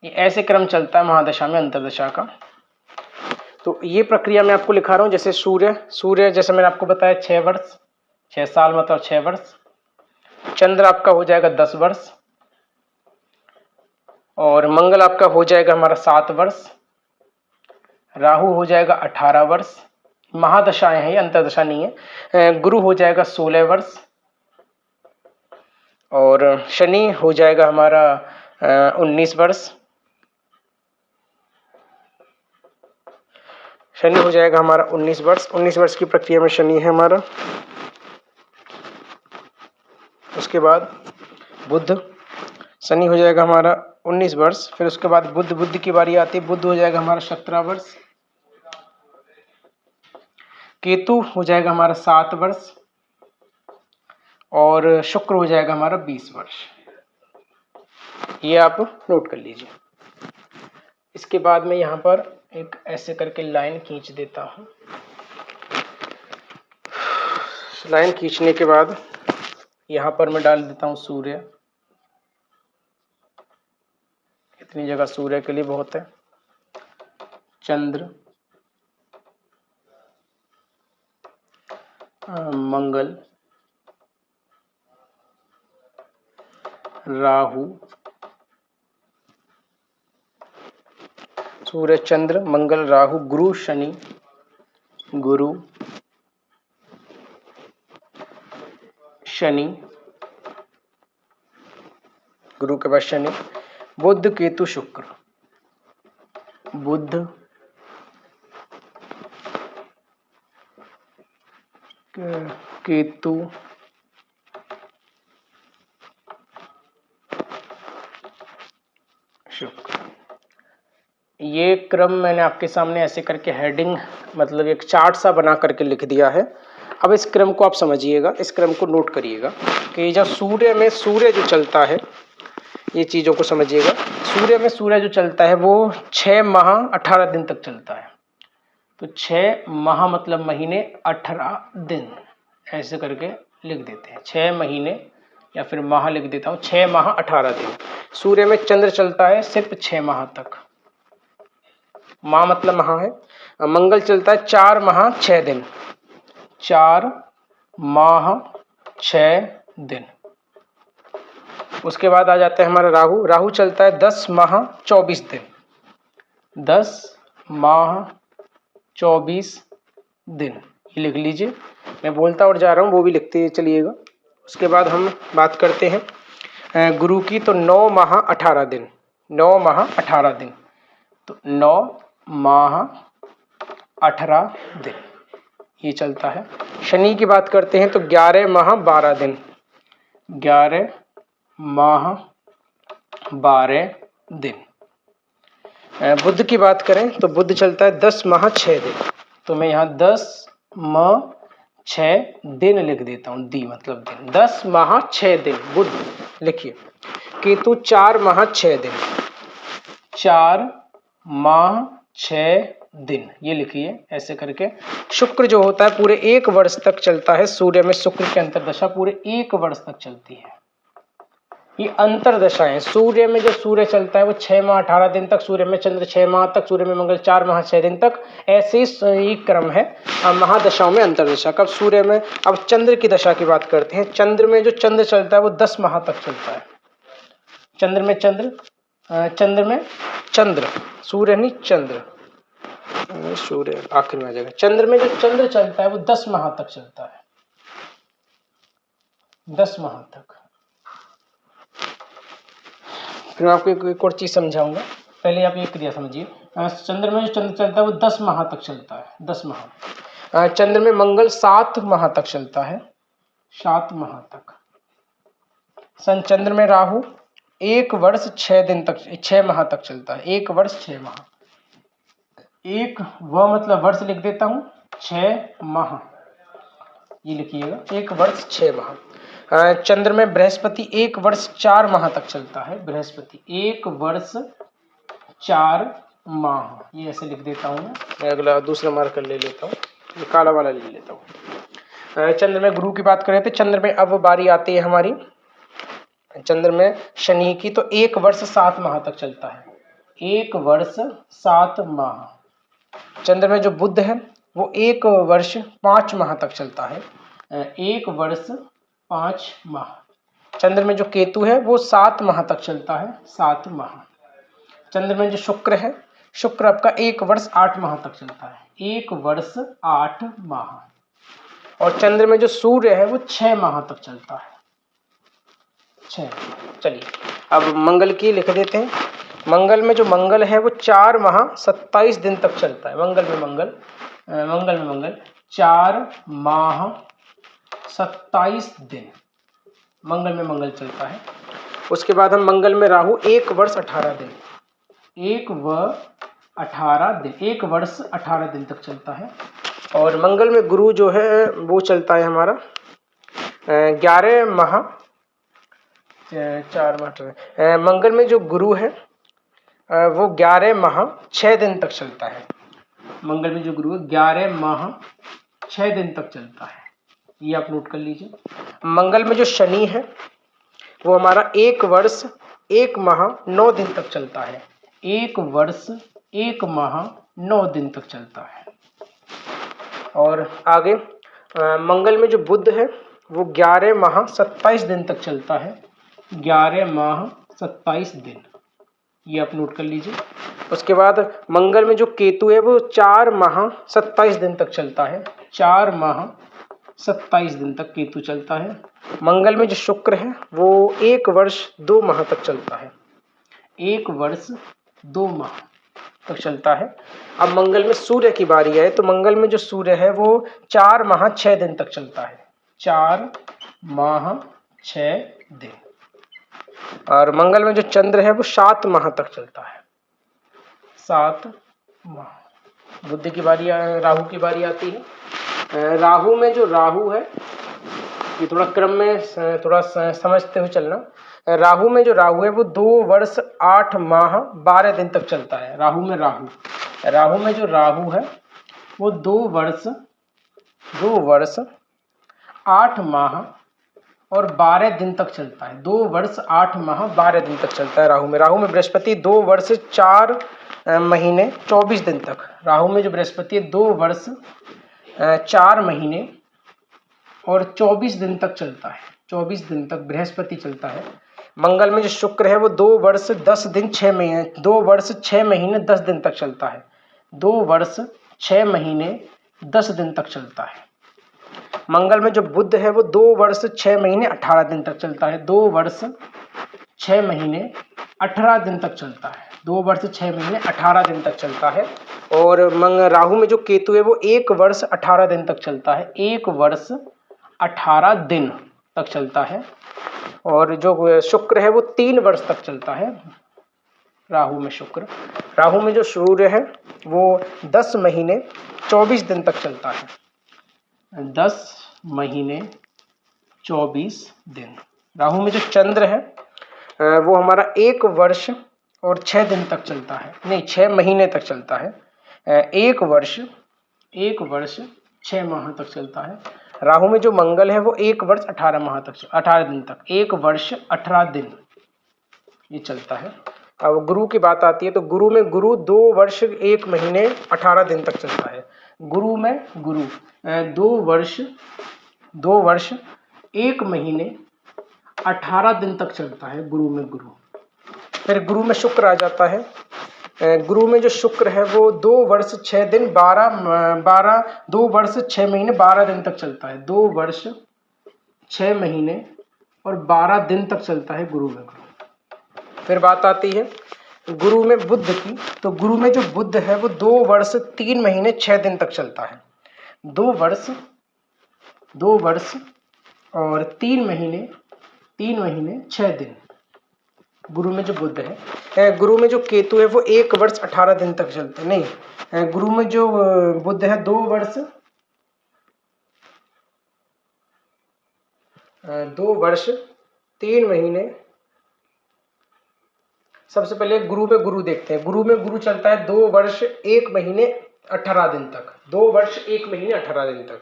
ये ऐसे क्रम चलता है महादशा में अंतरदशा का। तो ये प्रक्रिया मैं आपको लिखा रहा हूँ। जैसे सूर्य जैसे मैंने आपको बताया 6 वर्ष, 6 साल मतलब 6 वर्ष। चंद्र आपका हो जाएगा 10 वर्ष, और मंगल आपका हो जाएगा हमारा 7 वर्ष, राहु हो जाएगा 18 वर्ष। महादशाएं हैं, ये अंतरदशा नहीं है। गुरु हो जाएगा 16 वर्ष, और शनि हो जाएगा हमारा 19 वर्ष, शनि हो जाएगा हमारा 19 वर्ष। 19 वर्ष की प्रक्रिया में शनि है हमारा। उसके बाद बुध, शनि हो जाएगा हमारा 19 वर्ष। फिर उसके बाद बुध की बारी आती है, बुध हो जाएगा हमारा 17 वर्ष। केतु हो जाएगा हमारा 7 वर्ष, और शुक्र हो जाएगा हमारा 20 वर्ष। ये आप नोट कर लीजिए। इसके बाद में यहाँ पर एक ऐसे करके लाइन खींच देता हूँ। लाइन खींचने के बाद यहाँ पर मैं डाल देता हूँ सूर्य। इतनी जगह सूर्य के लिए बहुत है। चंद्र, मंगल, राहु, सूर्य, चंद्र, मंगल, राहु, गुरु, शनि, गुरु, शनि, गुरु के बाद शनि, बुध, केतु, शुक्र, बुध, केतु, शुक्र। ये क्रम मैंने आपके सामने ऐसे करके हेडिंग, मतलब एक चार्ट सा बना करके लिख दिया है। अब इस क्रम को आप समझिएगा, इस क्रम को नोट करिएगा कि जब सूर्य में सूर्य जो चलता है, ये चीज़ों को समझिएगा। सूर्य में सूर्य जो चलता है वो 6 माह 18 दिन तक चलता है। तो 6 माह मतलब महीने 18 दिन, ऐसे करके लिख देते हैं। 6 महीने या फिर माह लिख देता हूँ, 6 माह 18 दिन। सूर्य में चंद्र चलता है सिर्फ 6 माह तक, माह मतलब माह है। मंगल चलता है 4 माह 6 दिन, 4 माह 6 दिन। उसके बाद आ जाता है हमारा राहु। राहु चलता है 10 माह 24 दिन, 10 माह 24 दिन, ये लिख लीजिए। मैं बोलता और जा रहा हूँ, वो भी लिखते चलिएगा। उसके बाद हम बात करते हैं गुरु की। तो 9 माह 18 दिन, 9 माह 18 दिन, तो 9 माह 18 दिन ये चलता है। शनि की बात करते हैं तो 11 माह 12 दिन, 11 माह 12 दिन। बुध की बात करें तो बुध चलता है 10 माह 6 दिन, तो मैं यहाँ 10 माह 6 दिन लिख देता हूँ, दी मतलब दिन, 10 माह 6 दिन बुध लिखिए। केतु 4 माह 6 दिन, 4 माह 6 दिन ये लिखिए ऐसे करके। शुक्र जो होता है पूरे 1 वर्ष तक चलता है। सूर्य में शुक्र की अंतर्दशा पूरे 1 वर्ष तक चलती है। ये अंतरदशा है। सूर्य में जो सूर्य चलता है वो 6 माह 18 दिन तक, सूर्य में चंद्र 6 माह तक, सूर्य में मंगल 4 माह 6 दिन तक, ऐसे ही क्रम है महादशाओं में अंतरदशा। कब सूर्य में, अब चंद्र की दशा की बात करते हैं। चंद्र में जो चंद्र चलता है वो 10 माह तक चलता है। चंद्र में चंद्र, सूर्य नहीं चंद्र, सूर्य आखिर में आ जाएगा। चंद्र में जो चंद्र चलता है वो 10 माह तक चलता है, 10 माह तक। फिर मैं आपको एक और चीज समझाऊंगा, पहले आप ये क्रिया समझिए। चंद्र में जो चंद्र चलता है वो 10 माह तक चलता है, 10 माह। चंद्र में मंगल 7 माह तक चलता है, 7 माह तक। चंद्र में राहु 1 वर्ष 6 दिन तक, 6 माह तक चलता है, 1 वर्ष 6 माह। एक व मतलब वर्ष लिख देता हूं, 6 माह ये लिखिएगा, 1 वर्ष 6 माह। चंद्र में बृहस्पति 1 वर्ष 4 माह तक चलता है, बृहस्पति 1 वर्ष 4 माह ये ऐसे लिख देता हूँ। मैं अगला दूसरा मार्कर ले लेता हूँ, ये काला वाला ले लेता हूँ। चंद्र में गुरु की बात करें तो चंद्र में अब बारी आती है हमारी चंद्र में शनि की। तो 1 वर्ष 7 माह तक चलता है, 1 वर्ष 7 माह। चंद्र में जो बुध है वो 1 वर्ष 5 माह तक चलता है, 1 वर्ष 5 माह। चंद्र में जो केतु है वो 7 माह तक चलता है, 7 माह। चंद्र में जो शुक्र है, शुक्र आपका 1 वर्ष 8 माह तक चलता है, 1 वर्ष 8 माह। और चंद्र में जो सूर्य है वो 6 माह तक चलता है, 6। चलिए अब मंगल की लिख देते हैं। मंगल में जो मंगल है वो 4 माह 27 दिन तक चलता है। मंगल में मंगल 4 माह 27 दिन मंगल में मंगल चलता है। उसके बाद हम मंगल में राहु 1 वर्ष 18 दिन, 1 वर्ष 18 दिन तक चलता है। और मंगल में गुरु जो है वो चलता है हमारा 11 माह 4 माह। मंगल में जो गुरु है वो 11 माह 6 दिन तक चलता है। मंगल में जो गुरु है 11 माह 6 दिन तक चलता है, ये आप नोट कर लीजिए। मंगल में जो शनि है वो हमारा 1 वर्ष 1 माह 9 दिन तक चलता है, 1 वर्ष 1 माह 9 दिन तक चलता है। और आगे मंगल में जो बुध है वो 11 माह 27 दिन तक चलता है, 11 माह 27 दिन, ये आप नोट कर लीजिए। उसके बाद मंगल में जो केतु है वो 4 माह 27 दिन तक चलता है, 4 माह 27 दिन तक केतु चलता है। मंगल में जो शुक्र है वो 1 वर्ष 2 माह तक चलता है, 1 वर्ष 2 माह तक चलता है। अब मंगल में सूर्य की बारी है, तो मंगल में जो सूर्य है वो 4 माह 6 दिन तक चलता है, 4 माह 6 दिन। और मंगल में जो चंद्र है वो 7 माह तक चलता है, 7 माह। बुध की बारी, राहु की बारी आती है। राहु में जो राहु है, ये थोड़ा क्रम में थोड़ा समझते हुए चलना। राहु में जो राहु है वो 2 वर्ष 8 माह 12 दिन तक चलता है। राहु में जो राहु है वो 2 वर्ष 8 माह और 12 दिन तक चलता है। 2 वर्ष 8 माह 12 दिन तक चलता है राहु में बृहस्पति 2 वर्ष 4 महीने 24 दिन तक। राहु में जो बृहस्पति है 2 वर्ष 4 महीने और 24 दिन तक चलता है। 24 दिन तक बृहस्पति चलता है। मंगल में जो शुक्र है वो 2 वर्ष 10 दिन 6 महीने 2 वर्ष 6 महीने 10 दिन तक चलता है। 2 वर्ष 6 महीने 10 दिन तक चलता है। मंगल में जो बुध है वो 2 वर्ष 6 महीने 18 दिन तक चलता है। 2 वर्ष 6 महीने 18 दिन तक चलता है। 2 वर्ष 6 महीने 18 दिन तक चलता है। और राहु में जो केतु है वो 1 वर्ष 18 दिन तक चलता है। 1 वर्ष 18 दिन तक चलता है। और जो शुक्र है वो 3 वर्ष तक चलता है। राहु में जो सूर्य है वो 10 महीने 24 दिन तक चलता है। 10 महीने 24 दिन। राहु में जो चंद्र है वो हमारा 1 वर्ष और 6 दिन तक चलता है, नहीं 6 महीने तक चलता है। 1 वर्ष 6 माह तक चलता है। राहु में जो मंगल है वो 1 वर्ष 18 दिन तक 1 वर्ष 18 दिन ये चलता है। अब गुरु की बात आती है तो गुरु 2 वर्ष 1 महीने 18 दिन तक चलता है। गुरु 2 वर्ष 1 महीने 18 दिन तक चलता है गुरु। फिर गुरु में शुक्र आ जाता है। गुरु में जो शुक्र है वो 2 वर्ष 6 दिन 2 वर्ष 6 महीने 12 दिन तक चलता है। 2 वर्ष 6 महीने और 12 दिन तक चलता है गुरु में। फिर बात आती है गुरु में बुध की, तो गुरु में जो बुध है वो 2 वर्ष 3 महीने 6 दिन तक चलता है। 2 वर्ष और 3 महीने 6 दिन गुरु में जो बुध है। गुरु में जो केतु है वो 1 वर्ष 18 दिन तक चलते नहीं। गुरु में जो बुध है 2 वर्ष 3 महीने। सबसे पहले गुरु में गुरु देखते हैं। गुरु में गुरु चलता है 2 वर्ष 1 महीने 18 दिन तक। 2 वर्ष 1 महीने 18 दिन तक।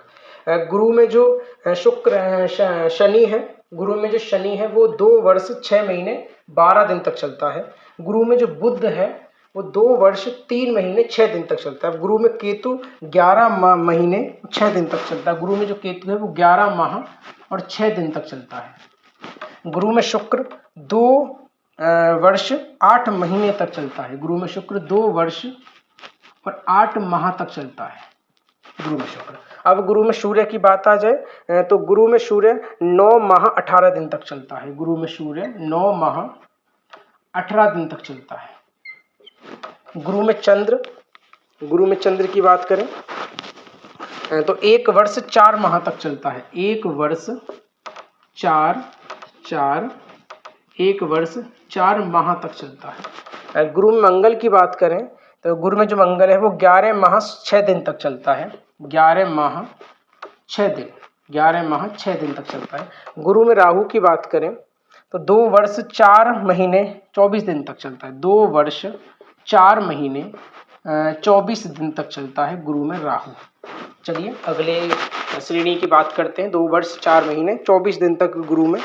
गुरु में जो शनि है, गुरु में जो शनि है वो 2 वर्ष 6 महीने 12 दिन तक चलता है। गुरु में जो बुध है वो 2 वर्ष 3 महीने 6 दिन तक चलता है। गुरु में केतु 11 महीने 6 दिन तक चलता है। गुरु में जो केतु है वो 11 माह और 6 दिन तक चलता है। गुरु में शुक्र 2 वर्ष 8 महीने तक चलता है। गुरु में शुक्र 2 वर्ष और 8 माह तक चलता है गुरु में शुक्र। अब गुरु में सूर्य की बात आ जाए तो गुरु में सूर्य 9 माह 18 दिन तक चलता है। गुरु में सूर्य 9 माह 18 दिन तक चलता है। गुरु में चंद्र की बात करें तो 1 वर्ष 4 माह तक चलता है। 1 वर्ष 4 माह तक चलता है। गुरु में मंगल की बात करें तो गुरु में जो मंगल है वो 11 माह 6 दिन तक चलता है। 11 माह 6 दिन तक चलता है। गुरु में राहु की बात करें तो 2 वर्ष 4 महीने 24 दिन तक चलता है। 2 वर्ष 4 महीने 24 दिन तक चलता है गुरु में राहु। चलिए अगले श्रेणी की बात करते हैं। 2 वर्ष 4 महीने 24 दिन तक गुरु में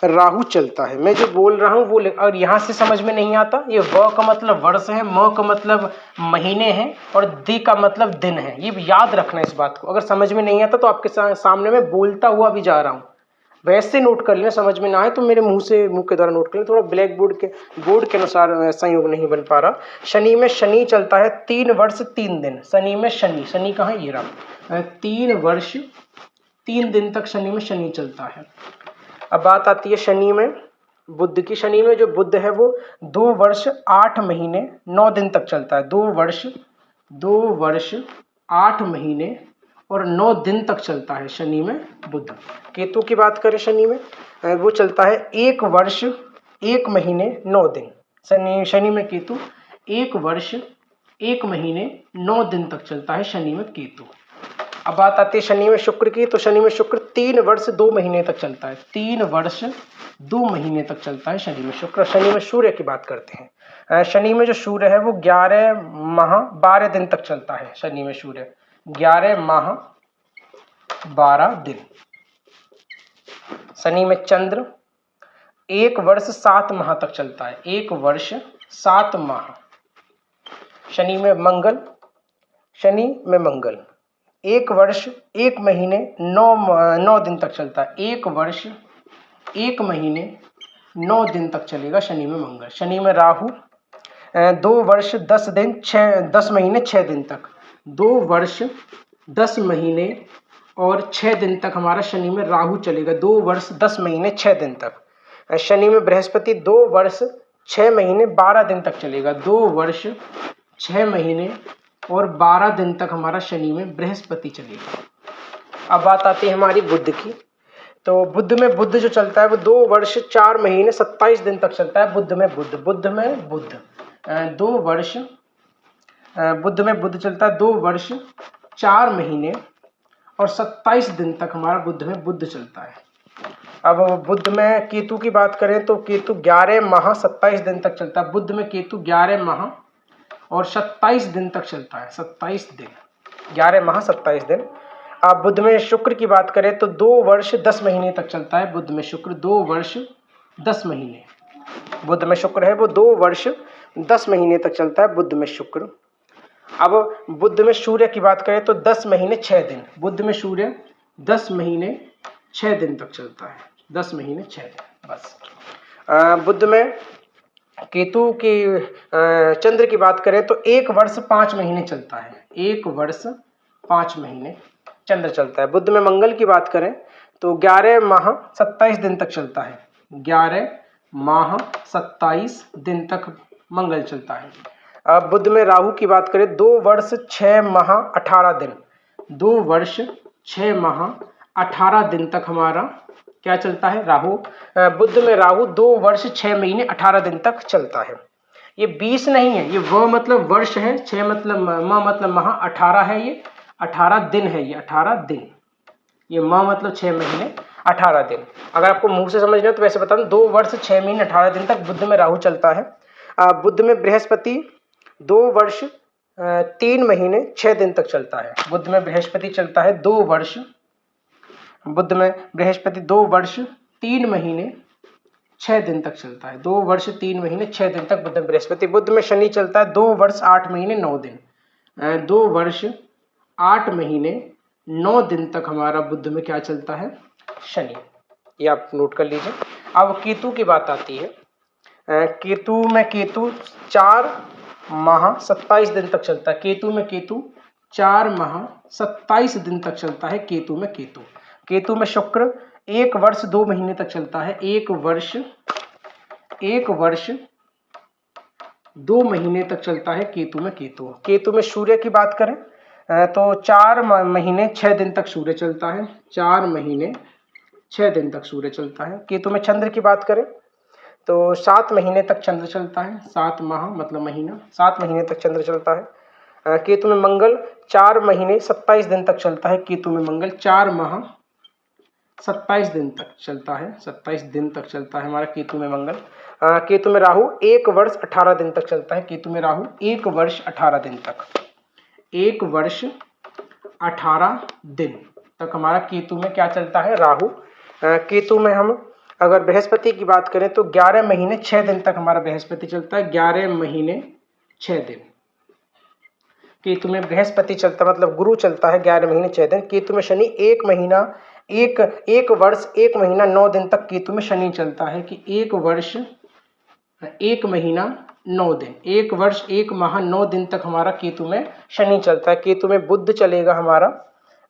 राहु चलता है। मैं जो बोल रहा हूँ वो और यहाँ से समझ में नहीं आता, ये व का मतलब वर्ष है, म का मतलब महीने हैं और दि का मतलब दिन है। ये याद रखना इस बात को। अगर समझ में नहीं आता तो आपके सामने मैं बोलता हुआ भी जा रहा हूँ, वैसे नोट कर लेना। समझ में ना आए तो मेरे मुंह के द्वारा नोट कर लेना। थोड़ा ब्लैक बोर्ड के अनुसार संयोग नहीं बन पा रहा। शनि में शनि चलता है 3 वर्ष 3 दिन। शनि में शनि कहाँ, ये रहा। 3 वर्ष 3 दिन तक शनि में शनि चलता है। अब बात आती है शनि में बुध की। शनि में जो बुध है वो 2 वर्ष 8 महीने 9 दिन तक चलता है। 2 वर्ष 8 महीने और 9 दिन तक चलता है शनि में बुध। केतु की बात करें शनि में वो चलता है 1 वर्ष 1 महीने 9 दिन। शनि में केतु 1 वर्ष 1 महीने 9 दिन तक चलता है शनि में केतु। अब बात आती है शनि में शुक्र की, तो शनि में शुक्र 3 वर्ष 2 महीने तक चलता है। 3 वर्ष 2 महीने तक चलता है शनि में शुक्र। शनि में सूर्य की बात करते हैं। शनि में जो सूर्य है वो 11 माह 12 दिन तक चलता है। शनि में सूर्य 11 माह 12 दिन। शनि में चंद्र 1 वर्ष 7 माह तक चलता है। 1 वर्ष 7 माह। शनि में मंगल 1 वर्ष 1 महीने 9 दिन तक चलता है। 1 वर्ष 1 महीने 9 दिन तक चलेगा शनि में मंगल। शनि में राहु 2 वर्ष 10 महीने 6 दिन तक। 2 वर्ष 10 महीने और 6 दिन तक हमारा शनि में राहु चलेगा। 2 वर्ष 10 महीने 6 दिन तक। शनि में बृहस्पति 2 वर्ष 6 महीने 12 दिन तक चलेगा। 2 वर्ष 6 महीने और 12 दिन तक हमारा शनि में बृहस्पति चलेगा। अब बात आती है हमारी बुध की। तो बुध में बुध जो चलता है वो 2 वर्ष 4 महीने 27 दिन तक चलता है। बुध में बुध 2 वर्ष बुध में बुध चलता है 2 वर्ष 4 महीने और 27 दिन तक हमारा बुध में बुध चलता है। अब बुध में केतु की बात करें तो केतु 11 माह 27 दिन तक चलता है। बुध में केतु 11 माह और 27 दिन तक चलता है। 27 दिन 11 माह 27 दिन। अब बुध में शुक्र की बात करें तो 2 वर्ष 10 महीने तक चलता है। बुध में शुक्र 2 वर्ष 10 महीने। बुध में शुक्र है वो 2 वर्ष 10 महीने तक चलता है बुध में शुक्र। अब बुध में सूर्य की बात करें तो 10 महीने 6 दिन। बुध में सूर्य 10 महीने 6 दिन तक चलता है। 10 महीने 6 दिन बस। बुध में केतु की चंद्र की बात करें तो 1 वर्ष 5 महीने चलता है। 1 वर्ष 5 महीने चंद्र चलता है। बुध में मंगल की बात करें तो 11 माह 27 दिन तक चलता है। 11 माह 27 दिन तक मंगल चलता है। अब बुध में राहु की बात करें 2 वर्ष 6 माह 18 दिन। 2 वर्ष 6 माह 18 दिन तक हमारा क्या चलता है राहु। बुध में राहु 2 वर्ष 6 महीने 18 दिन तक चलता है। ये 20 नहीं है, ये व मतलब वर्ष है, 6 मतलब म मतलब माह, 18 है, ये 18 दिन है। ये 18 दिन, ये म मतलब 6 महीने 18 दिन। अगर आपको मुंह से समझना है तो वैसे बता दूं 2 वर्ष 6 महीने 18 दिन तक बुध में राहु चलता है। बुध में बृहस्पति 2 वर्ष 3 महीने 6 दिन तक चलता है। बुध में बृहस्पति चलता है 2 वर्ष। बुध में बृहस्पति 2 वर्ष 3 महीने 6 दिन तक चलता है। 2 वर्ष 3 महीने 6 दिन तक बुध में बृहस्पति। बुध में शनि चलता है 2 वर्ष 8 महीने 9 दिन। 2 वर्ष 8 महीने 9 दिन तक हमारा बुध में क्या चलता है शनि। ये आप नोट कर लीजिए। अब केतु की बात आती है। केतु में केतु 4 माह 27 दिन तक चलता है। केतु में केतु 4 माह 27 दिन तक चलता है। केतु में केतु। केतु में शुक्र 1 वर्ष 2 महीने तक चलता है। 1 वर्ष 2 महीने तक चलता है केतु में केतु। केतु में सूर्य की बात करें तो 4 महीने 6 दिन तक सूर्य चलता है। 4 महीने 6 दिन तक सूर्य चलता है। केतु में चंद्र की बात करें तो 7 महीने तक चंद्र चलता है। 7 माह मतलब महीना, 7 महीने तक चंद्र चलता है। केतु में मंगल 4 महीने 27 दिन तक चलता है। केतु में मंगल 4 माह 27 दिन तक चलता है। 27 दिन तक चलता है हमारा केतु में मंगल। केतु में राहु 1 वर्ष 18 दिन तक चलता है। केतु में राहु 1 वर्ष 18 दिन तक, 1 वर्ष 18 दिन तक हमारा केतु में क्या चलता है राहु। केतु में हम अगर बृहस्पति की बात करें तो 11 महीने 6 दिन तक हमारा बृहस्पति चलता है। 11 महीने 6 दिन केतु में बृहस्पति चलता, मतलब गुरु चलता है 11 महीने 6 दिन। केतु में शनि 1 वर्ष 1 महीना 9 दिन तक केतु में शनि चलता है। कि 1 वर्ष 1 महीना 9 दिन, 1 वर्ष 1 माह 9 दिन तक हमारा केतु में शनि चलता है। केतु में बुध चलेगा हमारा,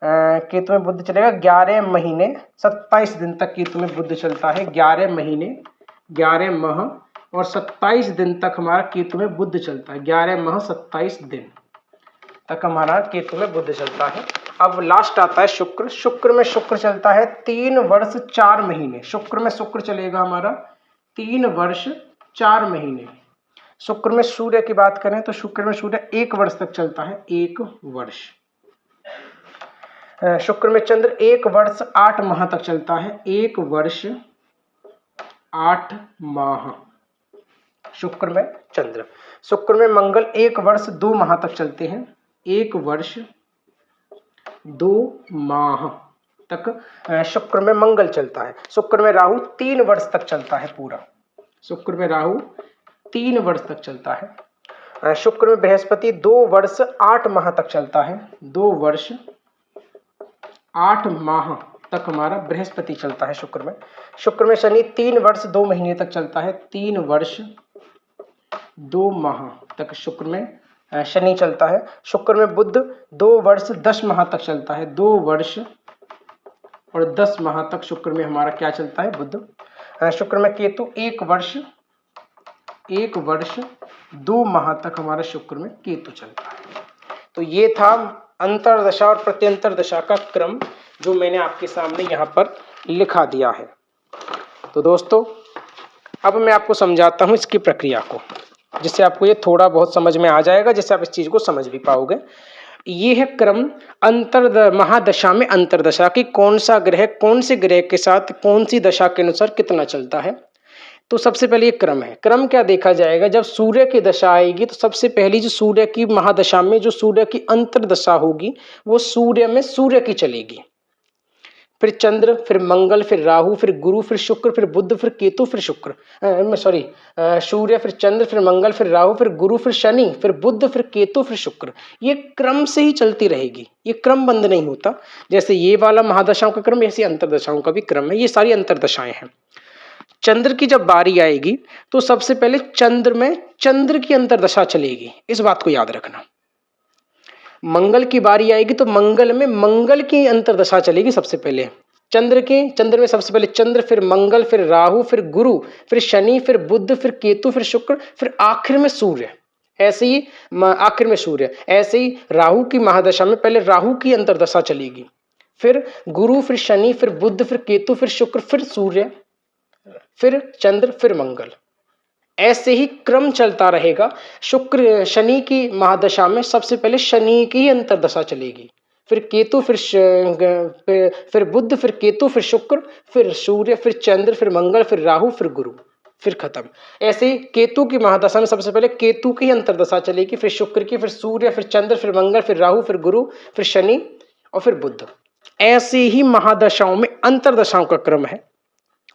केतु में बुध चलेगा 11 महीने 27 दिन तक केतु में बुध चलता है। 11 महीने 11 माह और 27 दिन तक हमारा केतु में बुध चलता है। 11 माह 27 दिन तक हमारा केतु में बुध चलता है। अब लास्ट आता है शुक्र। शुक्र में शुक्र चलता है 3 वर्ष 4 महीने। शुक्र में शुक्र चलेगा हमारा 3 वर्ष 4 महीने। शुक्र में सूर्य की बात करें तो शुक्र में सूर्य 1 वर्ष तक चलता है। 1 वर्ष। शुक्र में चंद्र 1 वर्ष 8 माह तक चलता है। 1 वर्ष 8 माह शुक्र में चंद्र। शुक्र में मंगल 1 वर्ष 2 माह तक चलते हैं। 1 वर्ष 2 माह तक शुक्र में मंगल चलता है। शुक्र में राहु 3 वर्ष तक चलता है पूरा। शुक्र में राहु 3 वर्ष तक चलता है। शुक्र में बृहस्पति 2 वर्ष 8 माह तक चलता है। 2 वर्ष 8 माह तक हमारा बृहस्पति चलता है शुक्र में। शुक्र में शनि 3 वर्ष 2 महीने तक चलता है। 3 वर्ष 2 माह तक शुक्र में शनि चलता है। शुक्र में बुध 2 वर्ष 10 माह तक चलता है। 2 वर्ष और 10 माह तक शुक्र में हमारा क्या चलता है? बुध। शुक्र में केतु 1 वर्ष 2 माह तक हमारा शुक्र में केतु चलता है। तो ये था अंतरदशा और प्रत्यंतर दशा का क्रम जो मैंने आपके सामने यहाँ पर लिखा दिया है। तो दोस्तों अब मैं आपको समझाता हूँ इसकी प्रक्रिया को, जिससे आपको ये थोड़ा बहुत समझ में आ जाएगा, जिससे आप इस चीज को समझ भी पाओगे। ये है क्रम महादशा में अंतरदशा की, कौन सा ग्रह कौन से ग्रह के साथ कौन सी दशा के अनुसार कितना चलता है। तो सबसे पहले ये क्रम है। क्रम क्या देखा जाएगा? जब सूर्य की दशा आएगी तो सबसे पहली जो सूर्य की महादशा में जो सूर्य की अंतरदशा होगी वो सूर्य में सूर्य की चलेगी, फिर चंद्र, फिर मंगल, फिर राहु, फिर गुरु, फिर शुक्र, फिर बुध, फिर केतु, फिर सूर्य, फिर चंद्र, फिर मंगल, फिर राहु, फिर गुरु, फिर शनि, फिर बुध, फिर केतु, फिर शुक्र। ये क्रम से ही चलती रहेगी, ये क्रम बंद नहीं होता। जैसे ये वाला महादशाओं का क्रम, ऐसी अंतरदशाओं का भी क्रम है। ये सारी अंतरदशाएं हैं। चंद्र की जब बारी आएगी तो सबसे पहले चंद्र में चंद्र की अंतरदशा चलेगी, इस बात को याद रखना। मंगल की बारी आएगी तो मंगल में मंगल की अंतरदशा चलेगी सबसे पहले। चंद्र में सबसे पहले चंद्र, फिर मंगल, फिर राहु, फिर गुरु, फिर शनि, फिर बुध, फिर केतु, फिर शुक्र, फिर आखिर में सूर्य। ऐसे ही आखिर में सूर्य। ऐसे ही राहु की महादशा में पहले राहु की अंतरदशा चलेगी, फिर गुरु, फिर शनि, फिर बुध, फिर केतु, फिर शुक्र, फिर सूर्य, फिर चंद्र, फिर मंगल। ऐसे ही क्रम चलता रहेगा। शनि की महादशा में सबसे पहले शनि की अंतरदशा चलेगी, फिर केतु, फिर बुध, फिर केतु, फिर शुक्र, फिर सूर्य, फिर चंद्र, फिर मंगल, फिर राहु, फिर गुरु, फिर खत्म। ऐसे ही केतु की महादशा में सबसे पहले केतु की अंतरदशा चलेगी, फिर शुक्र की, फिर सूर्य, फिर चंद्र, फिर मंगल, फिर राहु, फिर गुरु, फिर शनि और फिर बुध। ऐसे ही महादशाओं में अंतरदशाओं का क्रम है।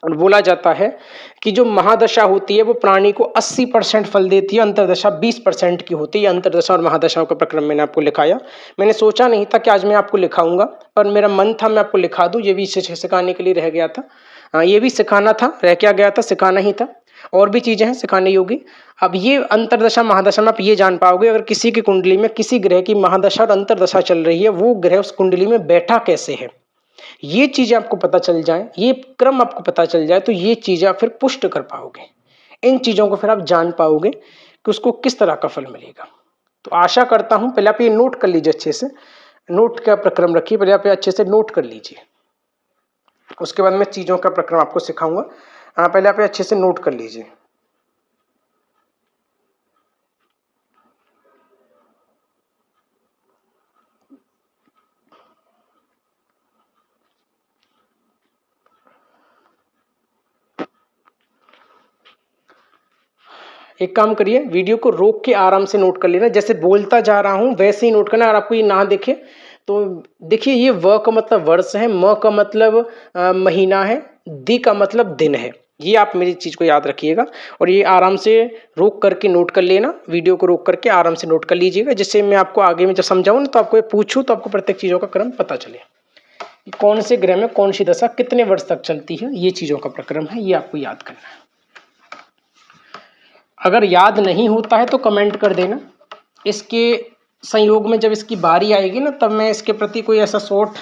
और बोला जाता है कि जो महादशा होती है वो प्राणी को 80% फल देती है, अंतरदशा 20% की होती है। अंतरदशा और महादशाओं का प्रक्रम मैंने आपको लिखाया। मैंने सोचा नहीं था कि आज मैं आपको लिखाऊंगा, पर मेरा मन था मैं आपको लिखा दूं। ये भी सिखाने के लिए रह गया था, ये भी सिखाना था, रह क्या गया था, सिखाना ही था। और भी चीजें हैं सिखाने योगी। अब ये अंतरदशा महादशा में आप ये जान पाओगे अगर किसी की कुंडली में किसी ग्रह की महादशा और अंतरदशा चल रही है, वो ग्रह उस कुंडली में बैठा कैसे है। ये चीजें आपको पता चल जाए, ये क्रम आपको पता चल जाए, तो ये चीजें आप फिर पुष्ट कर पाओगे। इन चीजों को फिर आप जान पाओगे कि उसको किस तरह का फल मिलेगा। तो आशा करता हूं पहले आप ये नोट कर लीजिए, अच्छे से नोट का प्रक्रम रखिए, पहले आप अच्छे से नोट कर लीजिए, उसके बाद मैं चीजों का प्रक्रम आपको सिखाऊंगा। पहले आप अच्छे से नोट कर लीजिए। एक काम करिए, वीडियो को रोक के आराम से नोट कर लेना, जैसे बोलता जा रहा हूं वैसे ही नोट करना। अगर आपको ये ना दिखे तो देखिए, ये व का मतलब वर्ष है, म का मतलब महीना है, दि का मतलब दिन है। ये आप मेरी चीज को याद रखिएगा और ये आराम से रोक करके नोट कर लेना। वीडियो को रोक करके आराम से नोट कर लीजिएगा, जिससे मैं आपको आगे में जब समझाऊं ना तो आपको ये पूछूं तो आपको प्रत्येक चीजों का क्रम पता चले, कौन से ग्रह में कौन सी दशा कितने वर्ष तक चलती है। ये चीजों का प्रक्रम है, ये आपको याद करना है। अगर याद नहीं होता है तो कमेंट कर देना। इसके संयोग में जब इसकी बारी आएगी ना, तब मैं इसके प्रति कोई ऐसा शॉर्ट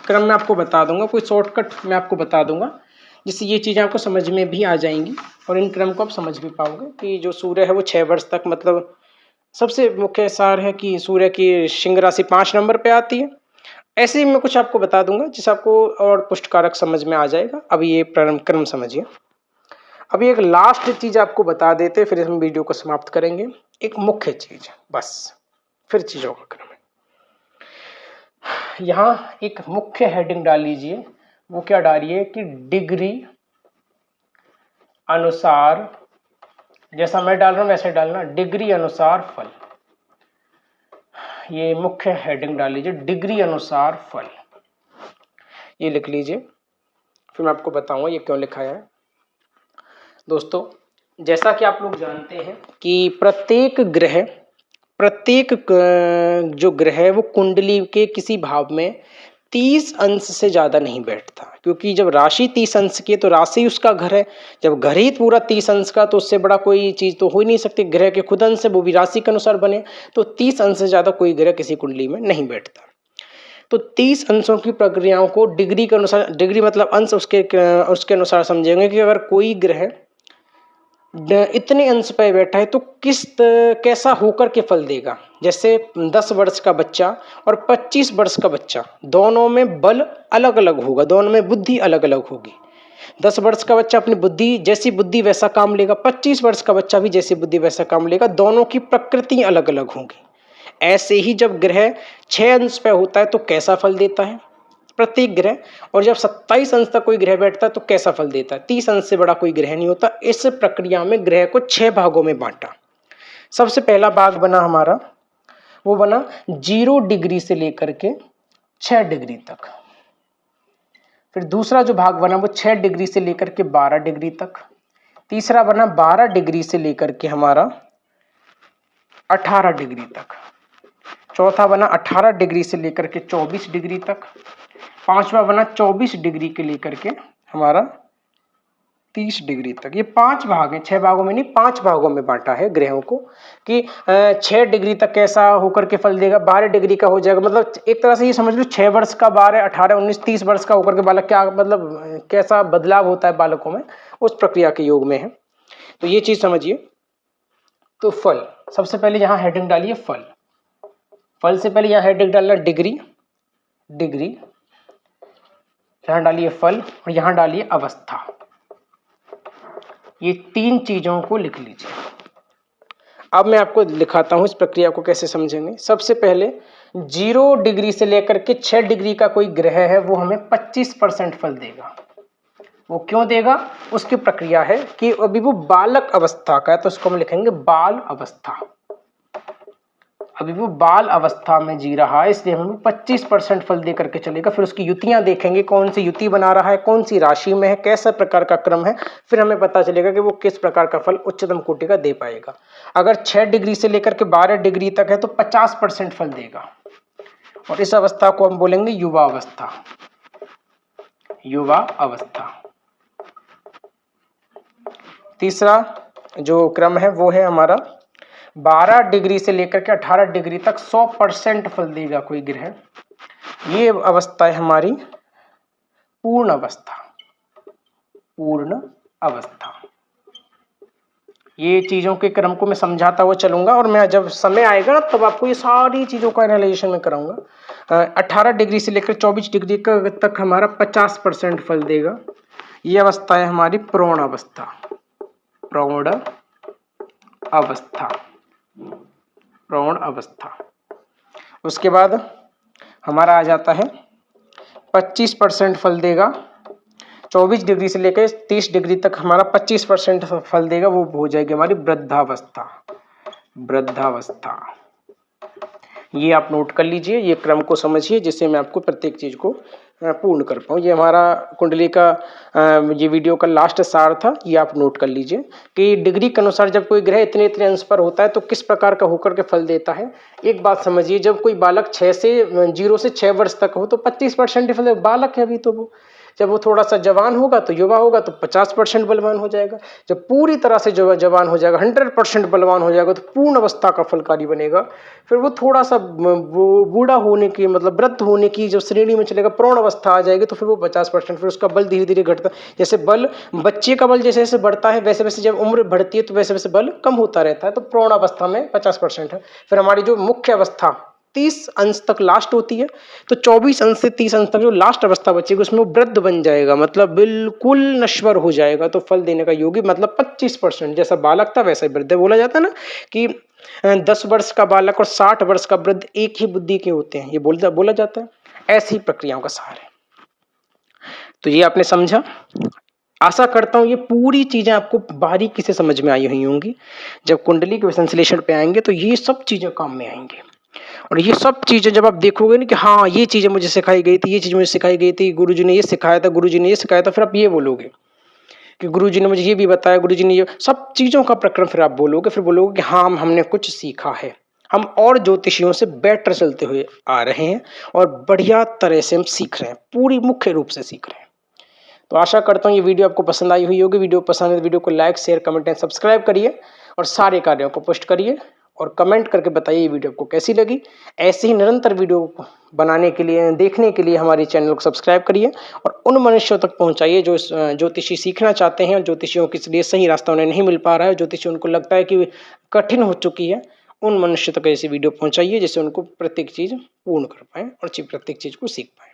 क्रम में आपको बता दूंगा, कोई शॉर्टकट मैं आपको बता दूंगा, जिससे ये चीज़ें आपको समझ में भी आ जाएंगी और इन क्रम को आप समझ भी पाओगे कि जो सूर्य है वो 6 वर्ष तक, मतलब सबसे मुख्य सार है कि सूर्य की सिंह राशि 5 नंबर पे आती है। ऐसे ही मैं कुछ आपको बता दूंगा जिससे आपको और पुष्टकारक समझ में आ जाएगा। अब ये क्रम समझिए। अभी एक लास्ट चीज आपको बता देते, फिर हम वीडियो को समाप्त करेंगे। एक मुख्य चीज बस, फिर चीजों का क्रम है। यहाँ एक मुख्य हेडिंग डाल लीजिए, वो क्या डालिए कि डिग्री अनुसार, जैसा मैं डाल रहा हूं वैसे डालना, डिग्री अनुसार फल। ये मुख्य हेडिंग डाल लीजिए, डिग्री अनुसार फल, ये लिख लीजिए। फिर मैं आपको बताऊंगा ये क्यों लिखा है। दोस्तों, जैसा कि आप लोग जानते हैं कि प्रत्येक जो ग्रह है वो कुंडली के किसी भाव में 30 अंश से ज्यादा नहीं बैठता, क्योंकि जब राशि 30 अंश की है तो राशि उसका घर है। जब घर ही पूरा 30 अंश का, तो उससे बड़ा कोई चीज तो हो ही नहीं सकती। ग्रह के खुद अंश है, वो भी राशि के अनुसार बने, तो 30 अंश से ज्यादा कोई ग्रह किसी कुंडली में नहीं बैठता। तो 30 अंशों की प्रक्रियाओं को डिग्री के अनुसार, डिग्री मतलब अंश, उसके अनुसार समझेंगे कि अगर कोई ग्रह इतने अंश पे बैठा है तो कैसा होकर के फल देगा। जैसे 10 वर्ष का बच्चा और 25 वर्ष का बच्चा, दोनों में बल अलग अलग होगा, दोनों में बुद्धि अलग अलग होगी। 10 वर्ष का बच्चा अपनी बुद्धि, जैसी बुद्धि वैसा काम लेगा, 25 वर्ष का बच्चा भी जैसी बुद्धि वैसा काम लेगा, दोनों की प्रकृति अलग अलग होंगी। ऐसे ही जब ग्रह 6 अंश पे होता है तो कैसा फल देता है प्रत्येक ग्रह, और जब 27 अंश तक कोई ग्रह बैठता है तो कैसा फल देता है। 30 अंश से बड़ा कोई ग्रह नहीं होता। इस प्रक्रिया में ग्रह को 6 भागों में बांटा। सबसे पहला भाग बना हमारा, वो बना 0 डिग्री से लेकर के 6 डिग्री तक। फिर दूसरा जो भाग बना वो 6 डिग्री से लेकर के 12 डिग्री तक। तीसरा बना 12 डिग्री से लेकर के हमारा 18 डिग्री तक। चौथा बना 18 डिग्री से लेकर के 24 डिग्री तक। पांचवा बना 24 डिग्री के लेकर के हमारा 30 डिग्री तक। ये 5 भाग हैं, 6 भागों में नहीं, 5 भागों में बांटा है ग्रहों को कि 6 डिग्री तक कैसा होकर के फल देगा, 12 डिग्री का हो जाएगा। मतलब एक तरह से ये समझ लो 6 वर्ष का, 12, 18, 19, 30 वर्ष का होकर के बालक क्या मतलब कैसा बदलाव होता है बालकों में, उस प्रक्रिया के योग में है। तो ये चीज समझिए। तो फल, सबसे पहले यहाँ हेडिंग डालिए फल। फल से पहले यहाँ हेडिंग डालना डिग्री, डिग्री, यहां डालिए फल और यहां डालिए अवस्था। ये 3 चीजों को लिख लीजिए। अब मैं आपको दिखाता हूं इस प्रक्रिया को कैसे समझेंगे। सबसे पहले 0 डिग्री से लेकर के 6 डिग्री का कोई ग्रह है, वो हमें 25% फल देगा। वो क्यों देगा, उसकी प्रक्रिया है कि अभी वो बालक अवस्था का है, तो उसको हम लिखेंगे बाल अवस्था। अभी वो बाल अवस्था में जी रहा है, इसलिए हमें 25% फल दे करके चलेगा। फिर उसकी युतियां देखेंगे, कौन सी युति बना रहा है, कौन सी राशि में है, कैसा प्रकार का क्रम है, फिर हमें पता चलेगा कि वो किस प्रकार का फल उच्चतम कोटि का दे पाएगा। अगर 6 डिग्री से लेकर के 12 डिग्री तक है तो 50% फल देगा, और इस अवस्था को हम बोलेंगे युवा अवस्था। युवा अवस्था। तीसरा जो क्रम है वो है हमारा 12 डिग्री से लेकर के 18 डिग्री तक 100% फल देगा कोई ग्रह। ये अवस्था है हमारी पूर्ण अवस्था। पूर्ण अवस्था। ये चीजों के क्रम को मैं समझाता हुआ चलूंगा, और मैं जब समय आएगा ना तब आपको ये सारी चीजों का एनालाइजेशन में कराऊंगा। 18 डिग्री से लेकर 24 डिग्री तक हमारा 50% फल देगा। ये अवस्था है हमारी प्रौढ़ अवस्था। प्रौढ़ अवस्था। प्रौढ़ अवस्था। उसके बाद हमारा आ जाता है 25% फल देगा। 24 डिग्री से लेकर 30 डिग्री तक हमारा 25% फल देगा, वो हो जाएगी हमारी वृद्धावस्था। वृद्धावस्था। ये आप नोट कर लीजिए, ये क्रम को समझिए, जिससे मैं आपको प्रत्येक चीज को पूर्ण कर पाऊँ। ये हमारा कुंडली का ये वीडियो का लास्ट सार था, ये आप नोट कर लीजिए कि डिग्री के अनुसार जब कोई ग्रह इतने इतने अंश पर होता है तो किस प्रकार का होकर के फल देता है। एक बात समझिए, जब कोई बालक 0 से 6 वर्ष तक हो तो 25% फल, बालक है अभी, तो वो जब वो थोड़ा सा जवान होगा तो युवा होगा तो 50% बलवान हो जाएगा। जब पूरी तरह से जवान हो जाएगा, 100% बलवान हो जाएगा, तो पूर्ण अवस्था का फलकारी बनेगा। फिर वो थोड़ा सा बूढ़ा होने की, मतलब वृद्ध होने की जब श्रेणी में चलेगा, प्रौढ़ अवस्था आ जाएगी, तो फिर वो 50%, फिर उसका बल धीरे धीरे घटता है। जैसे बल, बच्चे का बल जैसे जैसे बढ़ता है वैसे वैसे जब उम्र बढ़ती है तो वैसे वैसे बल कम होता रहता है। तो प्रौढ़ अवस्था में 50% है। फिर हमारी जो मुख्य अवस्था 30 अंश तक लास्ट होती है, तो 24 अंश से 30 अंश तक जो लास्ट अवस्था बचेगी उसमें वो वृद्ध बन जाएगा, मतलब बिल्कुल नश्वर हो जाएगा। तो फल देने का योगी मतलब 25%। जैसा बालक था वैसा ही वृद्ध। बोला जाता है ना कि 10 वर्ष का बालक और 60 वर्ष का वृद्ध एक ही बुद्धि के होते हैं, ये बोला जाता है। ऐसी प्रक्रियाओं का सार है। तो ये आपने समझा। आशा करता हूँ ये पूरी चीजें आपको बारीकी से समझ में आई हुई होंगी। जब कुंडली के संश्लेषण पे आएंगे तो ये सब चीजें काम में आएंगी। और ये सब चीजें जब आप देखोगे ना कि हाँ ये चीजें मुझे सिखाई गई थी, ये चीज मुझे सिखाई गई थी, गुरुजी ने ये सिखाया था, गुरुजी ने ये सिखाया था, फिर आप ये बोलोगे कि गुरुजी ने मुझे ये भी बताया, गुरुजी ने ये सब चीजों का प्रक्रम फिर आप बोलोगे। फिर बोलोगे कि हाँ हमने कुछ सीखा है, हम और ज्योतिषियों से बेटर चलते हुए आ रहे हैं और बढ़िया तरह से हम सीख रहे हैं, पूरी मुख्य रूप से सीख रहे हैं। तो आशा करता हूँ ये वीडियो आपको पसंद आई हुई होगी। वीडियो पसंद है तो वीडियो को like, share, comment and subscribe करिए और सारे कार्यों को पोस्ट करिए और कमेंट करके बताइए ये वीडियो आपको कैसी लगी। ऐसे ही निरंतर वीडियो बनाने के लिए, देखने के लिए हमारे चैनल को सब्सक्राइब करिए और उन मनुष्यों तक पहुंचाइए जो ज्योतिषी सीखना चाहते हैं और ज्योतिषियों के लिए सही रास्ता उन्हें नहीं मिल पा रहा है, ज्योतिषी उनको लगता है कि कठिन हो चुकी है। उन मनुष्य तक ऐसी वीडियो पहुंचाइए जिससे उनको प्रत्येक चीज पूर्ण कर पाए और प्रत्येक चीज को सीख पाए।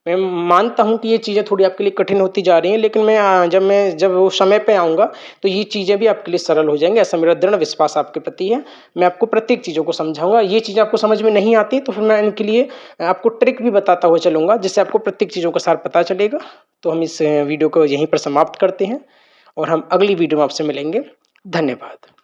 मैं मानता हूँ कि ये चीज़ें थोड़ी आपके लिए कठिन होती जा रही हैं, लेकिन जब वो समय पे आऊँगा तो ये चीज़ें भी आपके लिए सरल हो जाएंगी, ऐसा मेरा दृढ़ विश्वास आपके प्रति है। मैं आपको प्रत्येक चीज़ों को समझाऊंगा। ये चीज़ें आपको समझ में नहीं आती तो फिर मैं इनके लिए आपको ट्रिक भी बताता हुआ चलूँगा, जिससे आपको प्रत्येक चीज़ों का सार पता चलेगा। तो हम इस वीडियो को यहीं पर समाप्त करते हैं और हम अगली वीडियो में आपसे मिलेंगे। धन्यवाद।